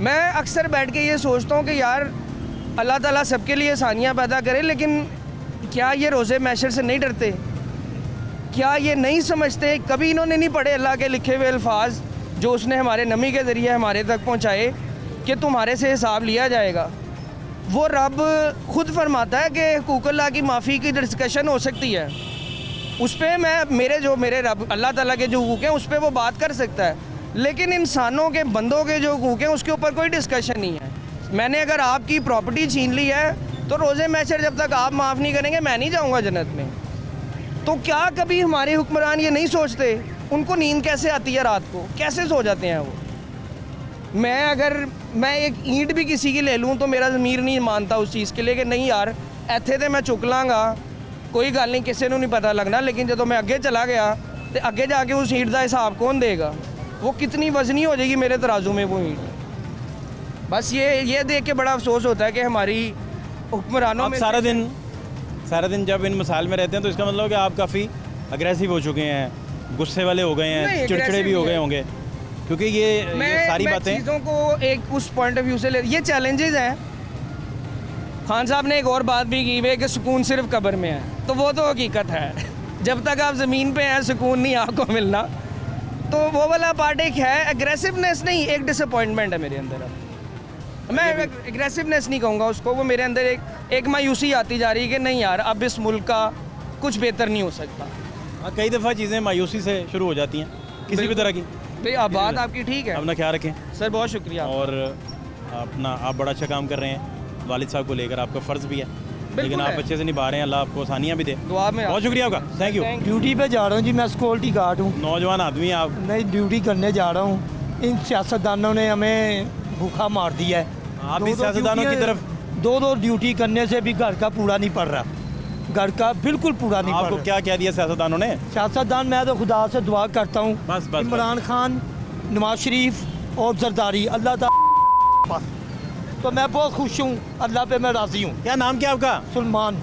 मैं अक्सर बैठ के ये सोचता हूँ कि यार अल्लाह ताला सबके लिए आसानियाँ पैदा करे, लेकिन क्या ये रोज़े मैशर से नहीं डरते? क्या ये नहीं समझते? कभी इन्होंने नहीं पढ़े अल्लाह के लिखे हुए अल्फाज जो उसने हमारे नबी के ज़रिए हमारे तक पहुँचाए कि तुम्हारे से हिसाब लिया जाएगा। वो रब खुद फरमाता है कि हुकूकुल्लाह की माफ़ी की डिस्कशन हो सकती है, उस पर मैं मेरे रब अल्लाह ताला के जो हुकूक हैं उस पर वो बात कर सकता है, लेकिन इंसानों के बंदों के जो हुकूक हैं उसके ऊपर कोई डिस्कशन नहीं है। मैंने अगर आपकी प्रॉपर्टी छीन ली है तो रोज़े मैशर जब तक आप माफ़ नहीं करेंगे मैं नहीं जाऊँगा जन्नत में। तो क्या कभी हमारे हुक्मरान ये नहीं सोचते? उनको नींद कैसे आती है रात को, कैसे सो जाते हैं वो? मैं एक ईंट भी किसी की ले लूँ तो मेरा ज़मीर नहीं मानता उस चीज़ के लिए कि नहीं यार इत्थे तो मैं चुक लाँगा, कोई गल नहीं, किसी को नहीं पता लगना। लेकिन जो मैं अगे चला गया तो अगे जाके उस ईंट का हिसाब कौन देगा? वो कितनी वजनी हो जाएगी मेरे तराजू में वो ईंट। बस ये देख के बड़ा अफसोस होता है कि हमारी हुक्मरानों में सारा दिन जब इन मसाइल में रहते हैं तो इसका मतलब कि आप काफ़ी अग्रेसिव हो चुके हैं, गुस्से वाले हो गए हैं, चिड़चिड़े भी हो गए होंगे, क्योंकि ये सारी बातें चीज़ों को एक उस पॉइंट ऑफ व्यू से ये चैलेंजेस हैं। खान साहब ने एक और बात भी की है कि सुकून सिर्फ कब्र में है, तो वो तो हकीकत है। जब तक आप ज़मीन पे हैं सुकून नहीं आपको मिलना। तो वो वाला पार्ट एक है, एग्रेसिवनेस नहीं, एक डिसअपॉइंटमेंट है मेरे अंदर। अब मैं एग्रेसिवनेस नहीं कहूँगा उसको, वो मेरे अंदर एक मायूसी आती जा रही है कि नहीं यार अब इस मुल्क का कुछ बेहतर नहीं हो सकता। कई दफ़ा चीज़ें मायूसी से शुरू हो जाती हैं किसी भी तरह की। भाई आप बात आपकी ठीक है, अपना ख्याल रखें सर, बहुत शुक्रिया। और आप बड़ा अच्छा काम कर रहे हैं, वालिद साहब को लेकर आपका फ़र्ज़ भी है लेकिन आप है। अच्छे से निभा रहे हैं, अल्लाह आपको आसानियाँ भी दे। दुआ में बहुत शुक्रिया आपका, थैंक यू। ड्यूटी पे जा रहा हूँ जी, मैं सिक्योरिटी गार्ड हूँ। नौजवान आदमी हैं आप। नई ड्यूटी करने जा रहा हूँ। इन सियासतदानों ने हमें भूखा मार दिया है। आप भी सियासतदानों की तरफ, दो ड्यूटी करने से भी घर का पूरा नहीं पड़ रहा, घर का बिल्कुल पूरा नहीं पड़ आपको रहा। क्या कह दिया सियासतदानों ने? सियासतदान, मैं तो खुदा से दुआ करता हूँ, बस, बस। इमरान खान, नवाज शरीफ और जरदारी, अल्लाह ताला बस। तो मैं बहुत खुश हूँ, अल्लाह पे मैं राज़ी हूँ। क्या नाम क्या आपका? सलमान।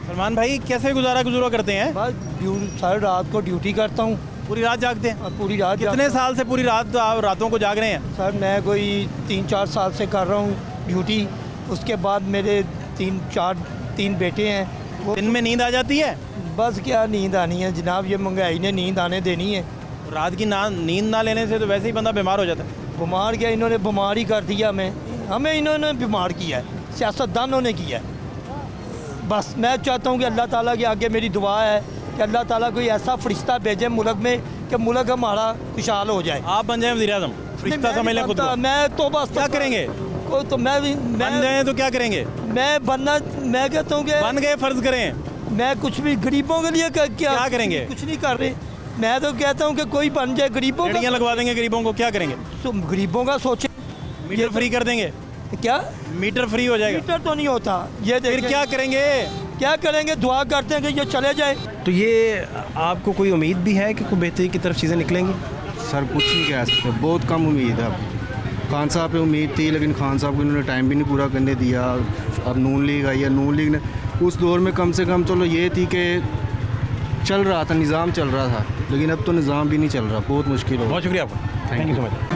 सलमान भाई, कैसे गुजारा करते हैं? बस सारी रात को ड्यूटी करता हूँ, पूरी रात जागते हैं? पूरी रात कितने साल से पूरी रात आप रातों को जाग रहे हैं? सर मैं कोई 3-4 साल से कर रहा हूँ ड्यूटी। उसके बाद मेरे 3 बेटे हैं। वो दिन में नींद आ जाती है? बस क्या नींद आनी है जनाब, ये महंगाई ने नींद आने देनी है। रात की नींद ना लेने से तो वैसे ही बंदा बीमार हो जाता है। बीमार क्या, इन्होंने बीमार ही कर दिया हमें इन्होंने बीमार किया है, सियासतदानों ने किया है। बस मैं चाहता हूँ कि अल्लाह ताला के आगे मेरी दुआ है कि अल्लाह ताला कोई ऐसा फरिश्ता भेजे मुल्क में कि मुल्क हमारा खुशहाल हो जाए। आप बन जाए वज़ीर-ए-आज़म, फरिश्ता समझ लें खुद को। मैं तो बस क्या करेंगे? तो मैं बन जाए तो क्या करेंगे? मैं कहता हूँ कि बन गए, फर्ज करें, मैं कुछ भी गरीबों के लिए क्या करेंगे? कुछ नहीं कर रहे। मैं तो कहता हूँ कि कोई बन जाए गरीबों लड़ियाँ लगवा देंगे गरीबों को, क्या करेंगे? तो गरीबों का सोचे। मीटर फ्री कर देंगे? क्या मीटर फ्री हो जाएगा? मीटर तो नहीं होता, ये फिर देखिए क्या करेंगे? क्या करेंगे, दुआ करते हैं कि ये चले जाए। तो ये आपको कोई उम्मीद भी है कि कोई बेहतरी की तरफ चीज़ें निकलेंगी? सर कुछ नहीं कह सकते, बहुत कम उम्मीद है। अब खान साहब पे उम्मीद थी, लेकिन खान साहब को इन्होंने टाइम भी नहीं पूरा करने दिया। अब नून लीग आई है, नून लीग ने उस दौर में कम से कम चलो ये थी कि चल रहा था, निज़ाम चल रहा था, लेकिन अब तो निज़ाम भी नहीं चल रहा, बहुत मुश्किल हो। बहुत शुक्रिया आपका, थैंक यू सो मच।